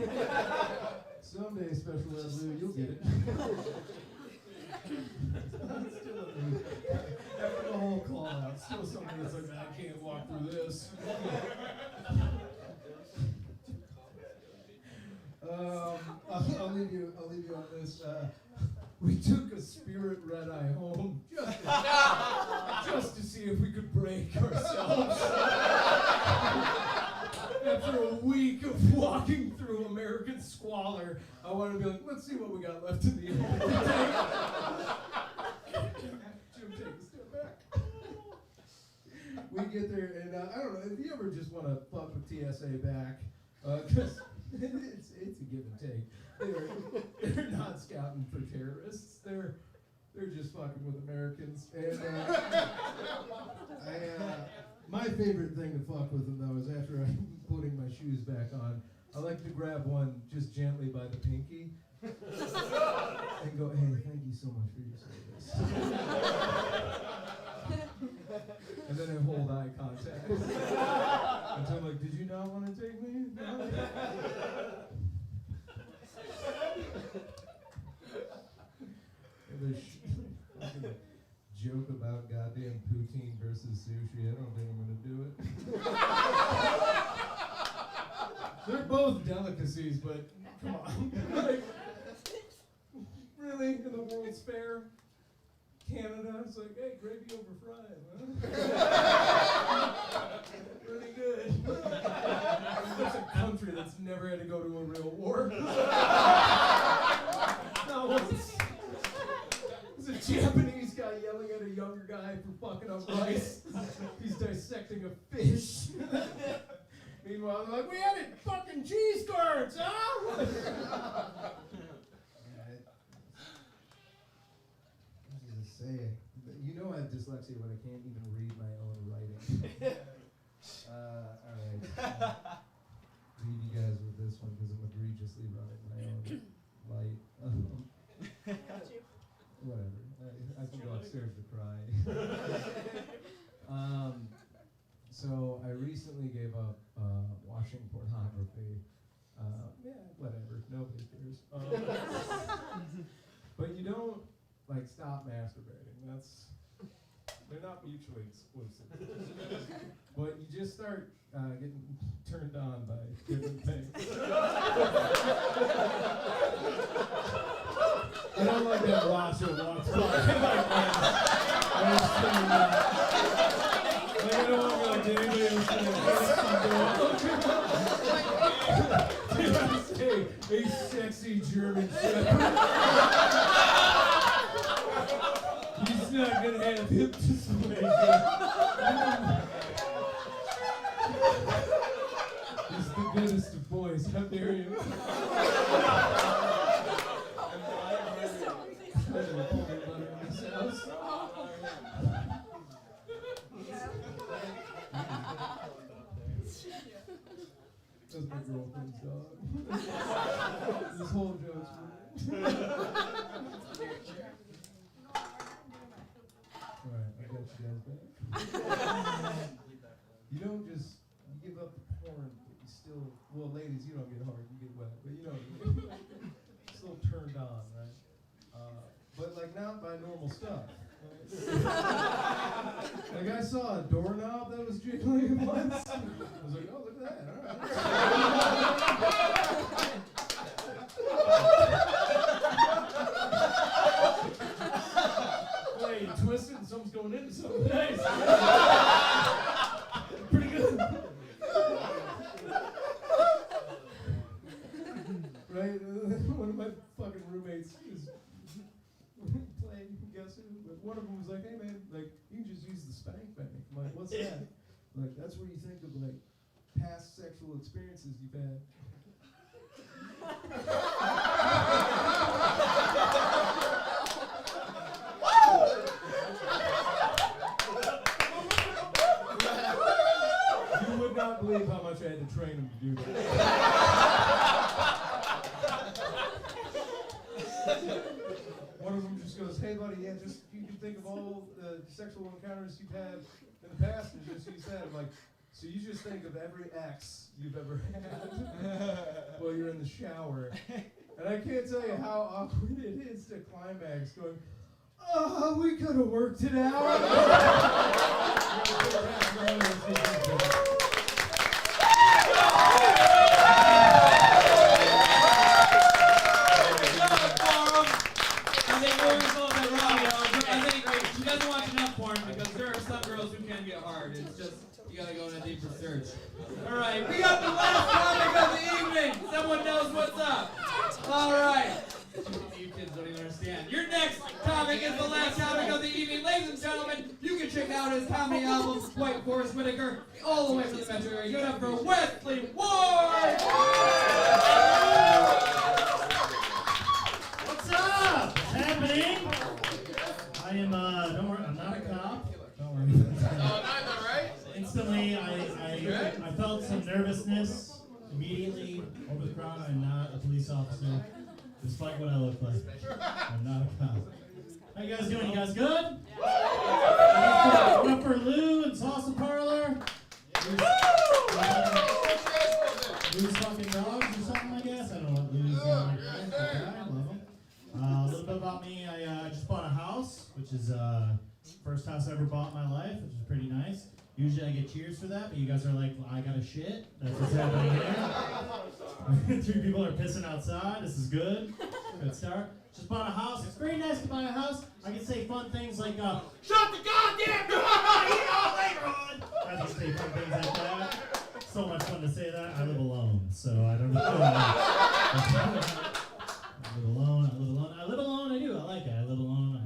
Someday, Special Ed Lou, you'll get it. After the whole call out, still somebody that's like, I can't walk through this. I'll leave you on this. We took a spirit red-eye home just to see if we could break ourselves. After a week of walking through American squalor, I wanted to be like, let's see what we got left in the end. Jim, take a step back. We get there, and I don't know, if you ever just want to fuck with TSA back, because it's a give and take. They're not scouting for terrorists. They're just fucking with Americans. And my favorite thing to fuck with them though is after I'm putting my shoes back on, I like to grab one just gently by the pinky and go, hey, thank you so much for your service. And then I hold eye contact. Until I'm like, did you not want to take me? No? Joke about goddamn poutine versus sushi. I don't think I'm gonna do it. They're both delicacies, but come on. Like, really? In the World's Fair? Canada? It's like, hey, gravy over fries, huh? Pretty good. That's a country that's never had to go to a real war. Not once. There's a Japanese guy yelling at a younger guy for fucking up rice. He's dissecting a fish. Meanwhile, they're like, we had it fucking cheese curds, huh? I was gonna say, you know I have dyslexia when I can't even read my own writing. All right. Leave you guys with this one because I'm egregiously running my own light. Whatever. I can go upstairs to cry. So I recently gave up watching pornography. Yeah, whatever. Nobody cares. But you don't like stop masturbating. They're not mutually exclusive. But you just start getting turned on by different things. I don't like that Ross who walks by like that. Like, I don't want to like anybody else to a sexy German shepherd. He's not gonna have hip dysplasia. He's the goodest of boys. How dare you? That's my girlfriend's dog. This whole joke's for Alright, I got you guys back. You don't just give up the porn, but you still, well, ladies, you don't get hard, you get wet, but you know, still turned on, right? But like not by normal stuff. Like I saw a doorknob that was jiggling once. I was like, oh, look at that. All right. Hey, you twisted and something's going into something nice. Pretty good. Right? One of my fucking roommates is playing Guess Who? But one of them was like, hey man, like, you can just use the spank bank. I'm like, what's that? Like, that's where you think of like past sexual experiences you've had. You would not believe how much I had to train him to do that. One of them just goes, hey buddy, yeah, just you can think of all the sexual encounters you've had in the past and just use that. I'm like, so you just think of every ex you've ever had while you're in the shower. And I can't tell you how awkward it is to climax going, oh, we could have worked it out. She doesn't watch enough porn because there are some girls who can get hard. It's just, you gotta go in a deeper search. Alright, we got the last topic of the evening. Someone knows what's up. Alright. You kids don't even understand. Your next topic is the last topic of the evening. Ladies and gentlemen, you can check out his comedy album, White Forest Whitaker, all the way from the metro area. Give it up for Wesley Ward! What's up? What's happening? I am, don't worry, I'm not a cop. Don't worry. Neither, right? Instantly, I felt some nervousness immediately over the crowd. I'm not a police officer, despite what I look like. I'm not a cop. How you guys doing? You guys good? Yeah. One for Lou and Salsa Parlor. Lou's fucking dogs or something, I guess. I don't know what Lou's I love them. A little bit about me. I just bought a house, which is first house I ever bought in my life, which is pretty nice. Usually I get cheers for that, but you guys are like, well, I got a shit. That's what's happening here. 3 people are pissing outside. This is good. Good start. Just bought a house. It's very nice to buy a house. I can say fun things like, shut the goddamn door! Eat all later on! I can say fun things like that. So much fun to say that. I live alone, so I don't know. I live alone, I do, I like it. I live alone,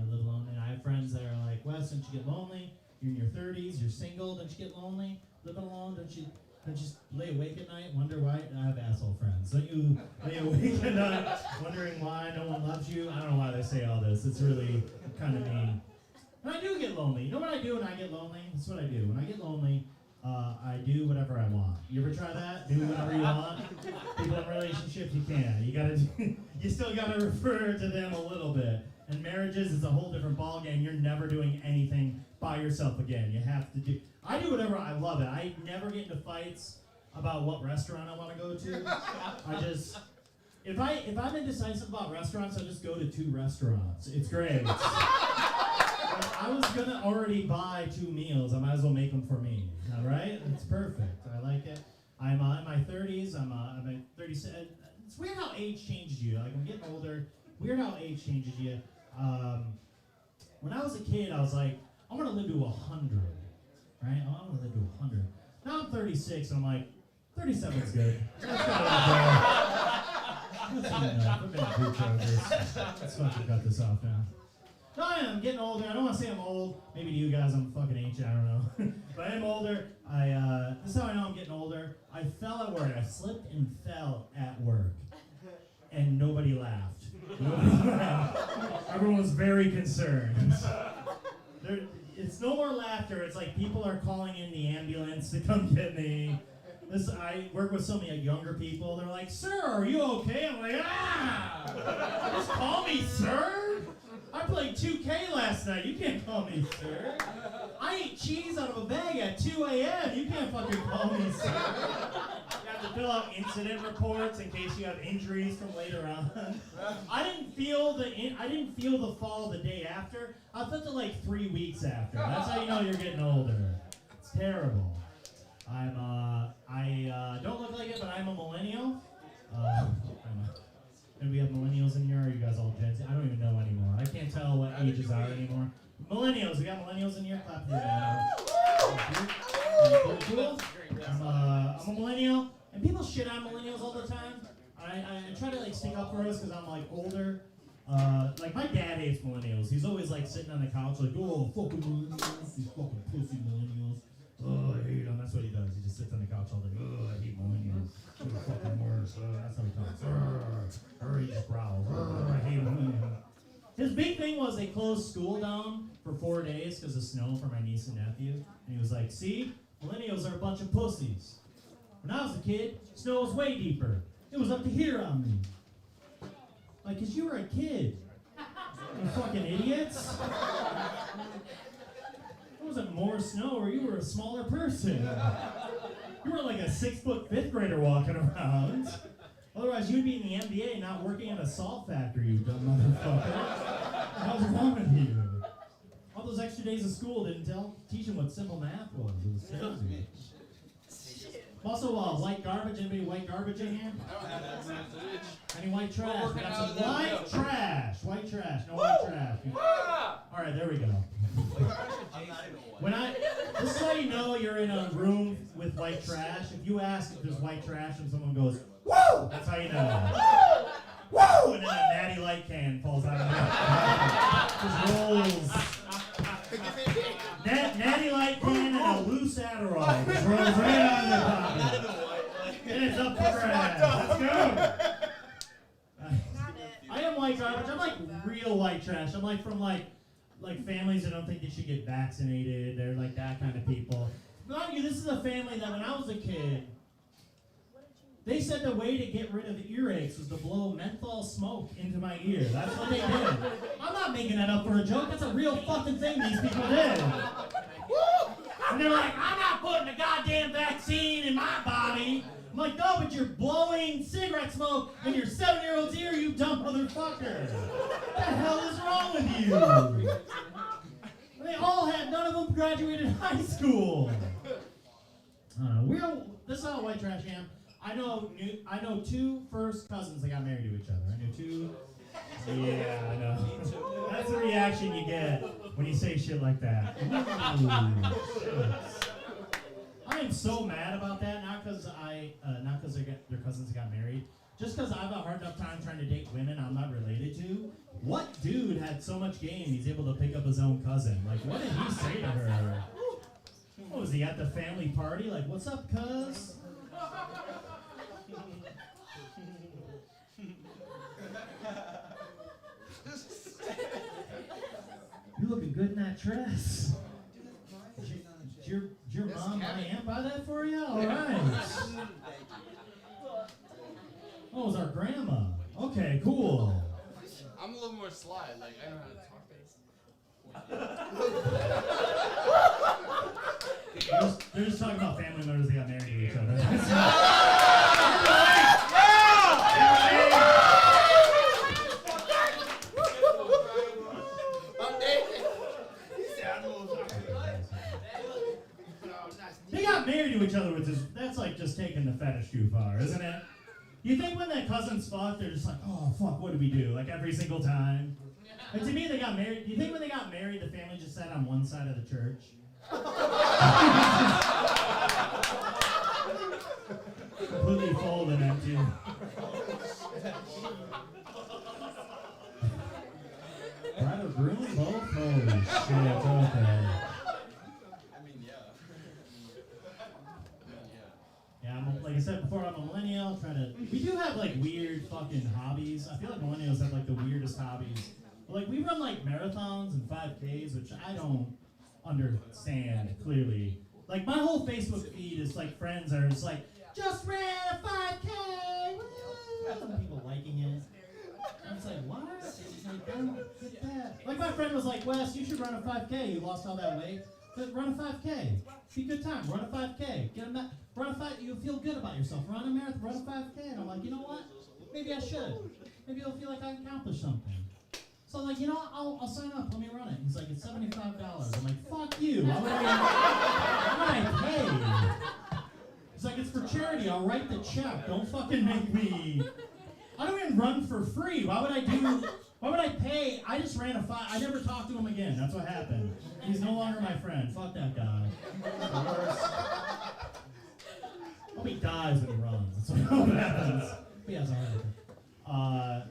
and I have friends that are like, Wes, don't you get lonely? You're in your 30s, you're single, don't you get lonely? Living alone, don't you just lay awake at night, wonder why? I have asshole friends. Don't you lay awake at night, wondering why no one loves you? I don't know why they say all this, it's really kind of mean. And I do get lonely. You know what I do when I get lonely? That's what I do. When I get lonely, I do whatever I want. You ever try that? Do whatever you want? People in relationships, you can't. You still gotta refer to them a little bit. And marriages is a whole different ballgame. You're never doing anything by yourself again. You have to do. I do whatever. I love it. I never get into fights about what restaurant I want to go to. If I'm indecisive about restaurants, I just go to 2 restaurants. It's great. I was gonna already buy 2 meals. I might as well make them for me. All right? It's perfect. I like it. I'm in my 30s. I'm at 37. It's weird how age changes you. Like, I'm getting older. Weird how age changes you. When I was a kid, I was like, I want to live to 100. Right? I want to live to 100. Now I'm 36, and I'm like, 37's good. That's enough. I've been a group of this. Let's fucking cut this off now. No, I'm getting older. I don't want to say I'm old. Maybe to you guys I'm fucking ancient. I don't know. But I am older. This is how I know I'm getting older. I fell at work. I slipped and fell at work. And nobody laughed. Nobody laughed. Everyone was very concerned. It's no more laughter. It's like people are calling in the ambulance to come get me. I work with so many younger people. They're like, "Sir, are you okay?" I'm like, "Ah! Just call me sir. I played 2K last night. You can't call me sir. I ate cheese out of a bag at 2 a.m. You can't fucking call me sir." You have to fill out incident reports in case you have injuries from later on. I didn't feel the fall the day after. I felt it like 3 weeks after. That's how you know you're getting older. It's terrible. I don't look like it, but I'm a millennial. And we have millennials in here, or are you guys all Gen Z? I don't even know anymore. I can't tell what ages are anymore. Millennials, we got millennials in here? Clap for millennials. Cool. I'm a millennial, and people shit on millennials all the time. I try to like stick up for us because I'm like older. Like my dad hates millennials. He's always like sitting on the couch like, "Oh, fucking millennials, these fucking pussy millennials. Oh, I hate them." That's what he does. He just sits on the couch all day. "Oh, I hate millennials. They're fucking worse." That's how he talks. Or he just growls. I hate millennials. His big thing was they closed school down for 4 days because of snow for my niece and nephew. And he was like, "See, millennials are a bunch of pussies. When I was a kid, snow was way deeper. It was up to here on me." Like, 'cause you were a kid. You fucking idiots. There wasn't more snow, or you were a smaller person. You were like a 6-foot 5th grader walking around. Otherwise, you'd be in the NBA, not working in a salt factory, you dumb motherfucker. What's wrong with you? All those extra days of school didn't teach him what simple math was. It was crazy. Also, white garbage. Anybody white garbage in here? I don't have that message. Any white trash? We got some white trash. White trash. No white trash. All right, there we go. This is how you know you're in a room with white trash. If you ask if there's white trash and someone goes, "Woo!" That's how you know. Woo! And then a natty light can falls out of it. Just rolls. Natty light can and a loose Adderall just rolls right out of the pocket. And it's up for grabs. Let's go. I am white garbage. I'm like real white trash. I'm like from like families that don't think they should get vaccinated. They're like that kind of people. Not you. This is a family that when I was a kid, they said the way to get rid of earaches was to blow menthol smoke into my ear. That's what they did. I'm not making that up for a joke. That's a real fucking thing these people did. And they're like, "I'm not putting a goddamn vaccine in my body." I'm like, "No, but you're blowing cigarette smoke in your 7-year-old's ear, you dumb motherfucker. What the hell is wrong with you?" They all had, none of them graduated high school. This is how white trash I am. I know 2 first cousins that got married to each other. I knew 2. Yeah, I know. That's the reaction you get when you say shit like that. I am so mad about that. Not because their cousins got married. Just because I have a hard enough time trying to date women I'm not related to. What dude had so much game he's able to pick up his own cousin? Like, what did he say to her? What was he at the family party? Like, "What's up, cuz?" "You looking good in that dress. Did your mom, my aunt, buy that for you? All right." "Oh, it was our grandma. Okay, cool." I'm a little more sly. Like, I know how to talk things. They're just talking about family members that got married to each other. each other, which is, that's like just taking the fetish too far, isn't it? You think when their cousins fuck, they're just like, oh fuck, what do we do? Like every single time. And to me, they got married. Do you think when they got married, the family just sat on one side of the church? Completely full and empty. Bride or groom, both? Holy shit, okay. Yeah, like I said before, I'm a millennial. We do have like weird fucking hobbies. I feel like millennials have like the weirdest hobbies. But, like we run like marathons and 5Ks, which I don't understand clearly. Like my whole Facebook feed is like friends are just like, just ran a 5K, woo! And people liking it. And it's like, what? Like, I don't get that. Like my friend was like, Wes, you should run a 5K. You lost all that weight. But run a 5K. Be a good time. Run a 5K. Run a 5. You'll feel good about yourself. Run a marathon. Run a 5K. And I'm like, you know what? Maybe I should. Maybe I'll feel like I accomplished something. So I'm like, you know what? I'll sign up. Let me run it. He's like, it's $75. I'm like, fuck you. Why would I pay? He's like, it's for charity. I'll write the check. Don't fucking make me. I don't even run for free. Why would I pay? I just ran a 5. I never talked to him again. That's what happened. He's no longer my friend. Fuck that guy. The worst. Hope he dies when he runs. That's what happens. He has a heart attack.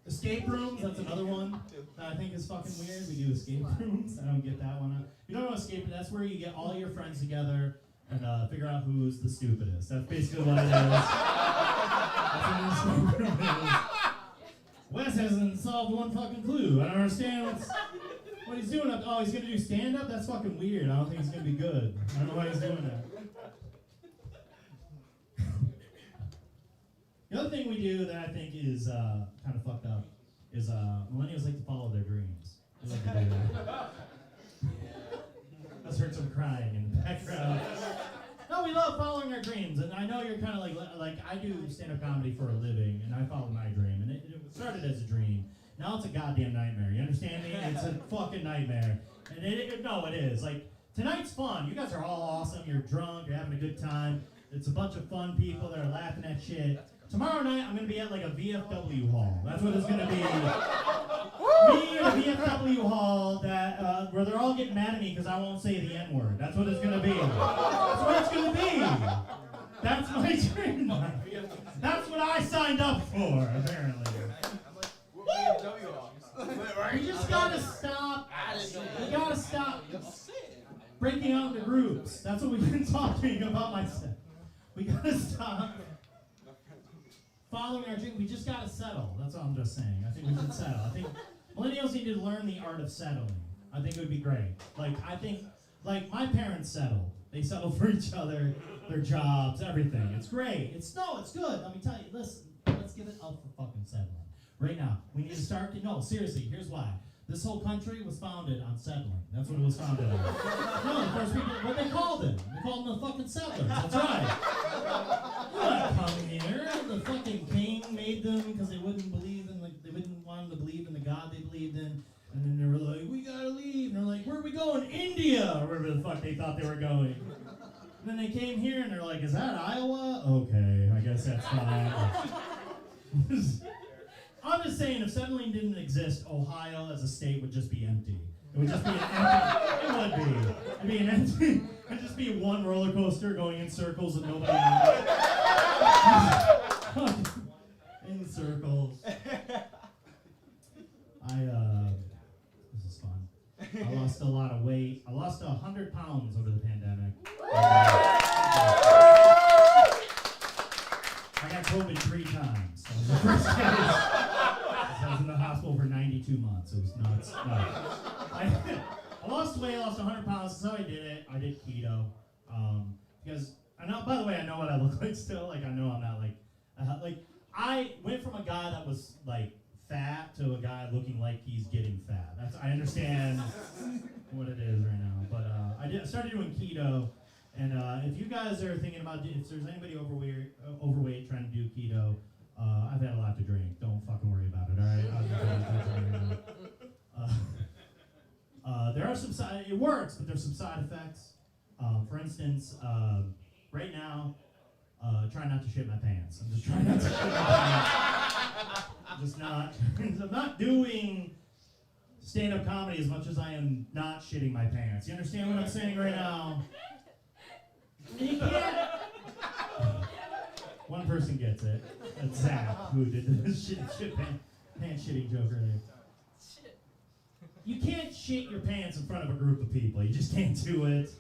Escape rooms, that's another one that I think is fucking weird. We do escape rooms. I don't get that one. You don't know escape room, that's where you get all your friends together and figure out who's the stupidest. That's basically what it is. That's what an escape room is. Wes hasn't solved one fucking clue. I don't understand what he's doing up. Oh, he's gonna do stand-up? That's fucking weird. I don't think he's gonna be good. I don't know why he's doing that. The other thing we do that I think is kind of fucked up is millennials like to follow their dreams. They like to do that. Just heard some crying in the background. No, we love following our dreams, and I know you're kind of like I do stand-up comedy for a living, and I follow my dream, and it started as a dream. Now it's a goddamn nightmare. You understand me? It's a fucking nightmare, and it is. Like tonight's fun. You guys are all awesome. You're drunk. You're having a good time. It's a bunch of fun people that are laughing at shit. Tomorrow night, I'm going to be at like a VFW hall. That's what it's going to be. Me in a VFW hall that where they're all getting mad at me because I won't say the N-word. That's what it's going to be. That's what it's going to be. That's my dream. That's what I signed up for, apparently. We just got to stop. We got to stop breaking out into groups. That's what we've been talking about myself. We got to stop following our dream. We just gotta settle. That's all I'm just saying. I think we should settle. I think millennials need to learn the art of settling. I think it would be great. I think my parents settled. They settled for each other, their jobs, everything. It's great. It's good. Let me tell you, listen, let's give it up for fucking settling. Right now, we need to start no, seriously, here's why. This whole country was founded on settling. That's what it was founded on. No, the first people, what they called them. They called them the fucking settlers. That's right. You don't come here. The fucking king made them because they wouldn't believe in, they wouldn't want them to believe in the God they believed in. And then they were like, we gotta leave. And they're like, where are we going? India! Or wherever the fuck they thought they were going. And then they came here and they're like, is that Iowa? Okay, I guess that's fine. I'm just saying, if settling didn't exist, Ohio as a state would just be empty. It would just be an empty. It would be. It'd be an empty. It'd just be one roller coaster going in circles and nobody. In circles. This is fun. I lost a lot of weight. I lost 100 pounds over the pandemic. I got COVID 3 times. That was the first case. I was in the hospital for 92 months. It was nuts. No. I lost weight, I lost 100 pounds. That's how I did it. I did keto. Because, I know, by the way, I know what I look like still. Like, I know I'm not I went from a guy that was, fat to a guy looking like he's getting fat. I understand what it is right now. But I started doing keto. And if you guys are thinking about, if there's anybody overweight trying to do keto, I've had a lot to drink. Don't fucking worry about it, all right? There are some it works, but there's some side effects. For instance, right now, try not to shit my pants. I'm just trying not to shit my pants. I'm just not. I'm not doing stand-up comedy as much as I am not shitting my pants. You understand what I'm saying right now? You can't. One person gets it. That's Zach, who did the shit pants shitting joke earlier. You can't shit your pants in front of a group of people. You just can't do it.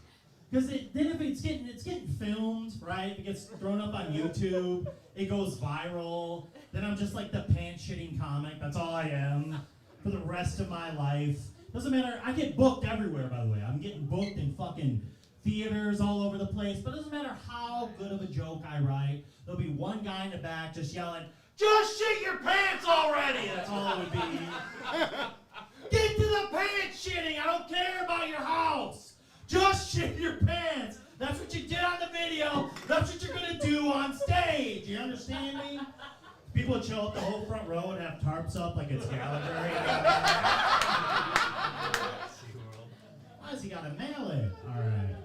Because then if it's getting filmed, right? It gets thrown up on YouTube. It goes viral. Then I'm just like the pants shitting comic. That's all I am for the rest of my life. Doesn't matter. I get booked everywhere, by the way. I'm getting booked in fucking theaters all over the place. But it doesn't matter how good of a joke I write. There'll be one guy in the back just yelling, "Just shit your pants already!" That's all it would be. Get to the pants shitting. I don't care about your house. Just shit your pants. That's what you did on the video. That's what you're going to do on stage. You understand me? People would show up the whole front row and have tarps up like it's Gallagher. Why has he got to mail it? All right.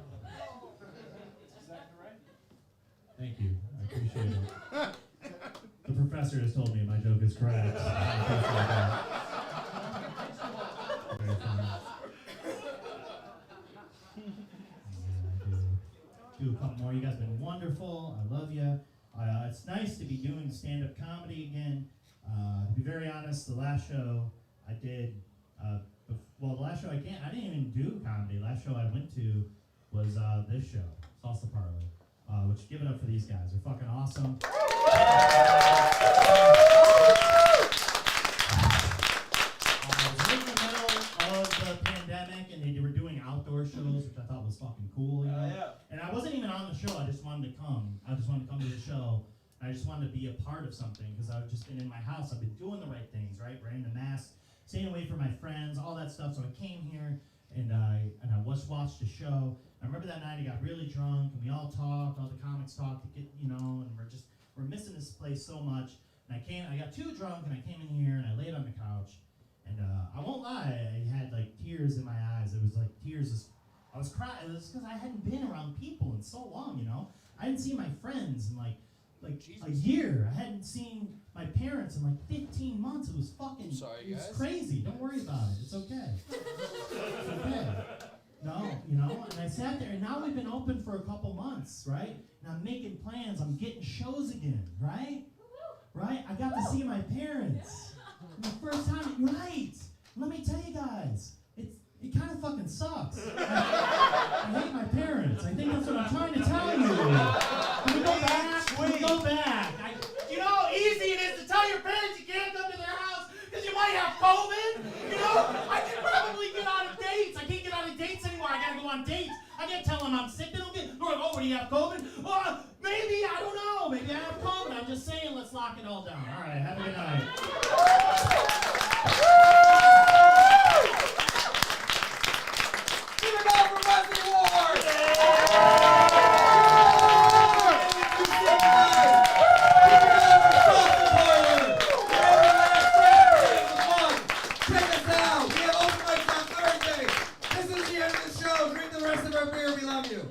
Thank you. I appreciate it. The professor has told me my joke is correct. I appreciate that. Very funny. Do a couple more. You guys have been wonderful. I love you. It's nice to be doing stand-up comedy again. To be very honest, the last show I did, the last show I didn't even do comedy. The last show I went to was this show, Salsa Parlor, which give it up for these guys. They're fucking awesome. Shows, which I thought was fucking cool, you know? Yeah. And I wasn't even on the show, I just wanted to come. I just wanted to come to the show. And I just wanted to be a part of something, because I've just been in my house. I've been doing the right things, right? Wearing the mask, staying away from my friends, all that stuff. So I came here, and I watched the show. I remember that night I got really drunk, and we all talked, all the comics talked, to get, you know, and we're missing this place so much. And I got too drunk, and I came in here, and I laid on the couch. And I won't lie, I had like tears in my eyes. It was like tears. I was crying. It was because I hadn't been around people in so long, you know. I hadn't seen my friends in like a year. I hadn't seen my parents in like 15 months. It was fucking. Sorry, it was guys. crazy. Don't worry about it. It's okay. It's okay. No, you know. And I sat there, and now we've been open for a couple months, right? And I'm making plans. I'm getting shows again, right? Right? I got to see my parents. The first time, right? Let me tell you guys, it kind of fucking sucks. I hate my parents. I think that's what I'm trying to tell you. Can we go back? Can we go back? You know how easy it is to tell your parents you can't come to their house because you might have COVID? You know, I can probably get out of dates. I can't get out of dates anymore. I gotta go on dates. I can't tell them I'm sick. They're like, oh, do you have COVID? Maybe, I don't know. Maybe I have COVID. I'm just saying, let's lock it all down. All right, have a good night. Give it up for Wesley Ward! Salsa Parlor! Check us out! We have open mics on Thursday. This is the end of the show. Drink the rest of our beer. We love you.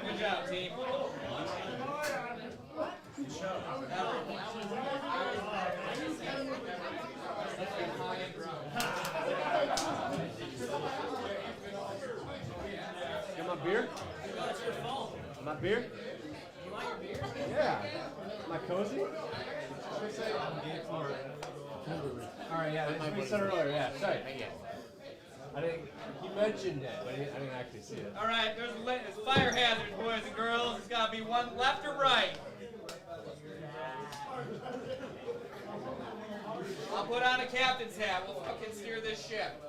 Good job, team. Got my beer? My beer? You want your beer? Yeah. Am I cozy? Alright, yeah, that's what we said earlier, yeah, sorry. I didn't, he mentioned it, but I didn't actually see it. All right, there's fire hazards, boys and girls. It's got to be one left or right. I'll put on a captain's hat. We'll fucking steer this ship.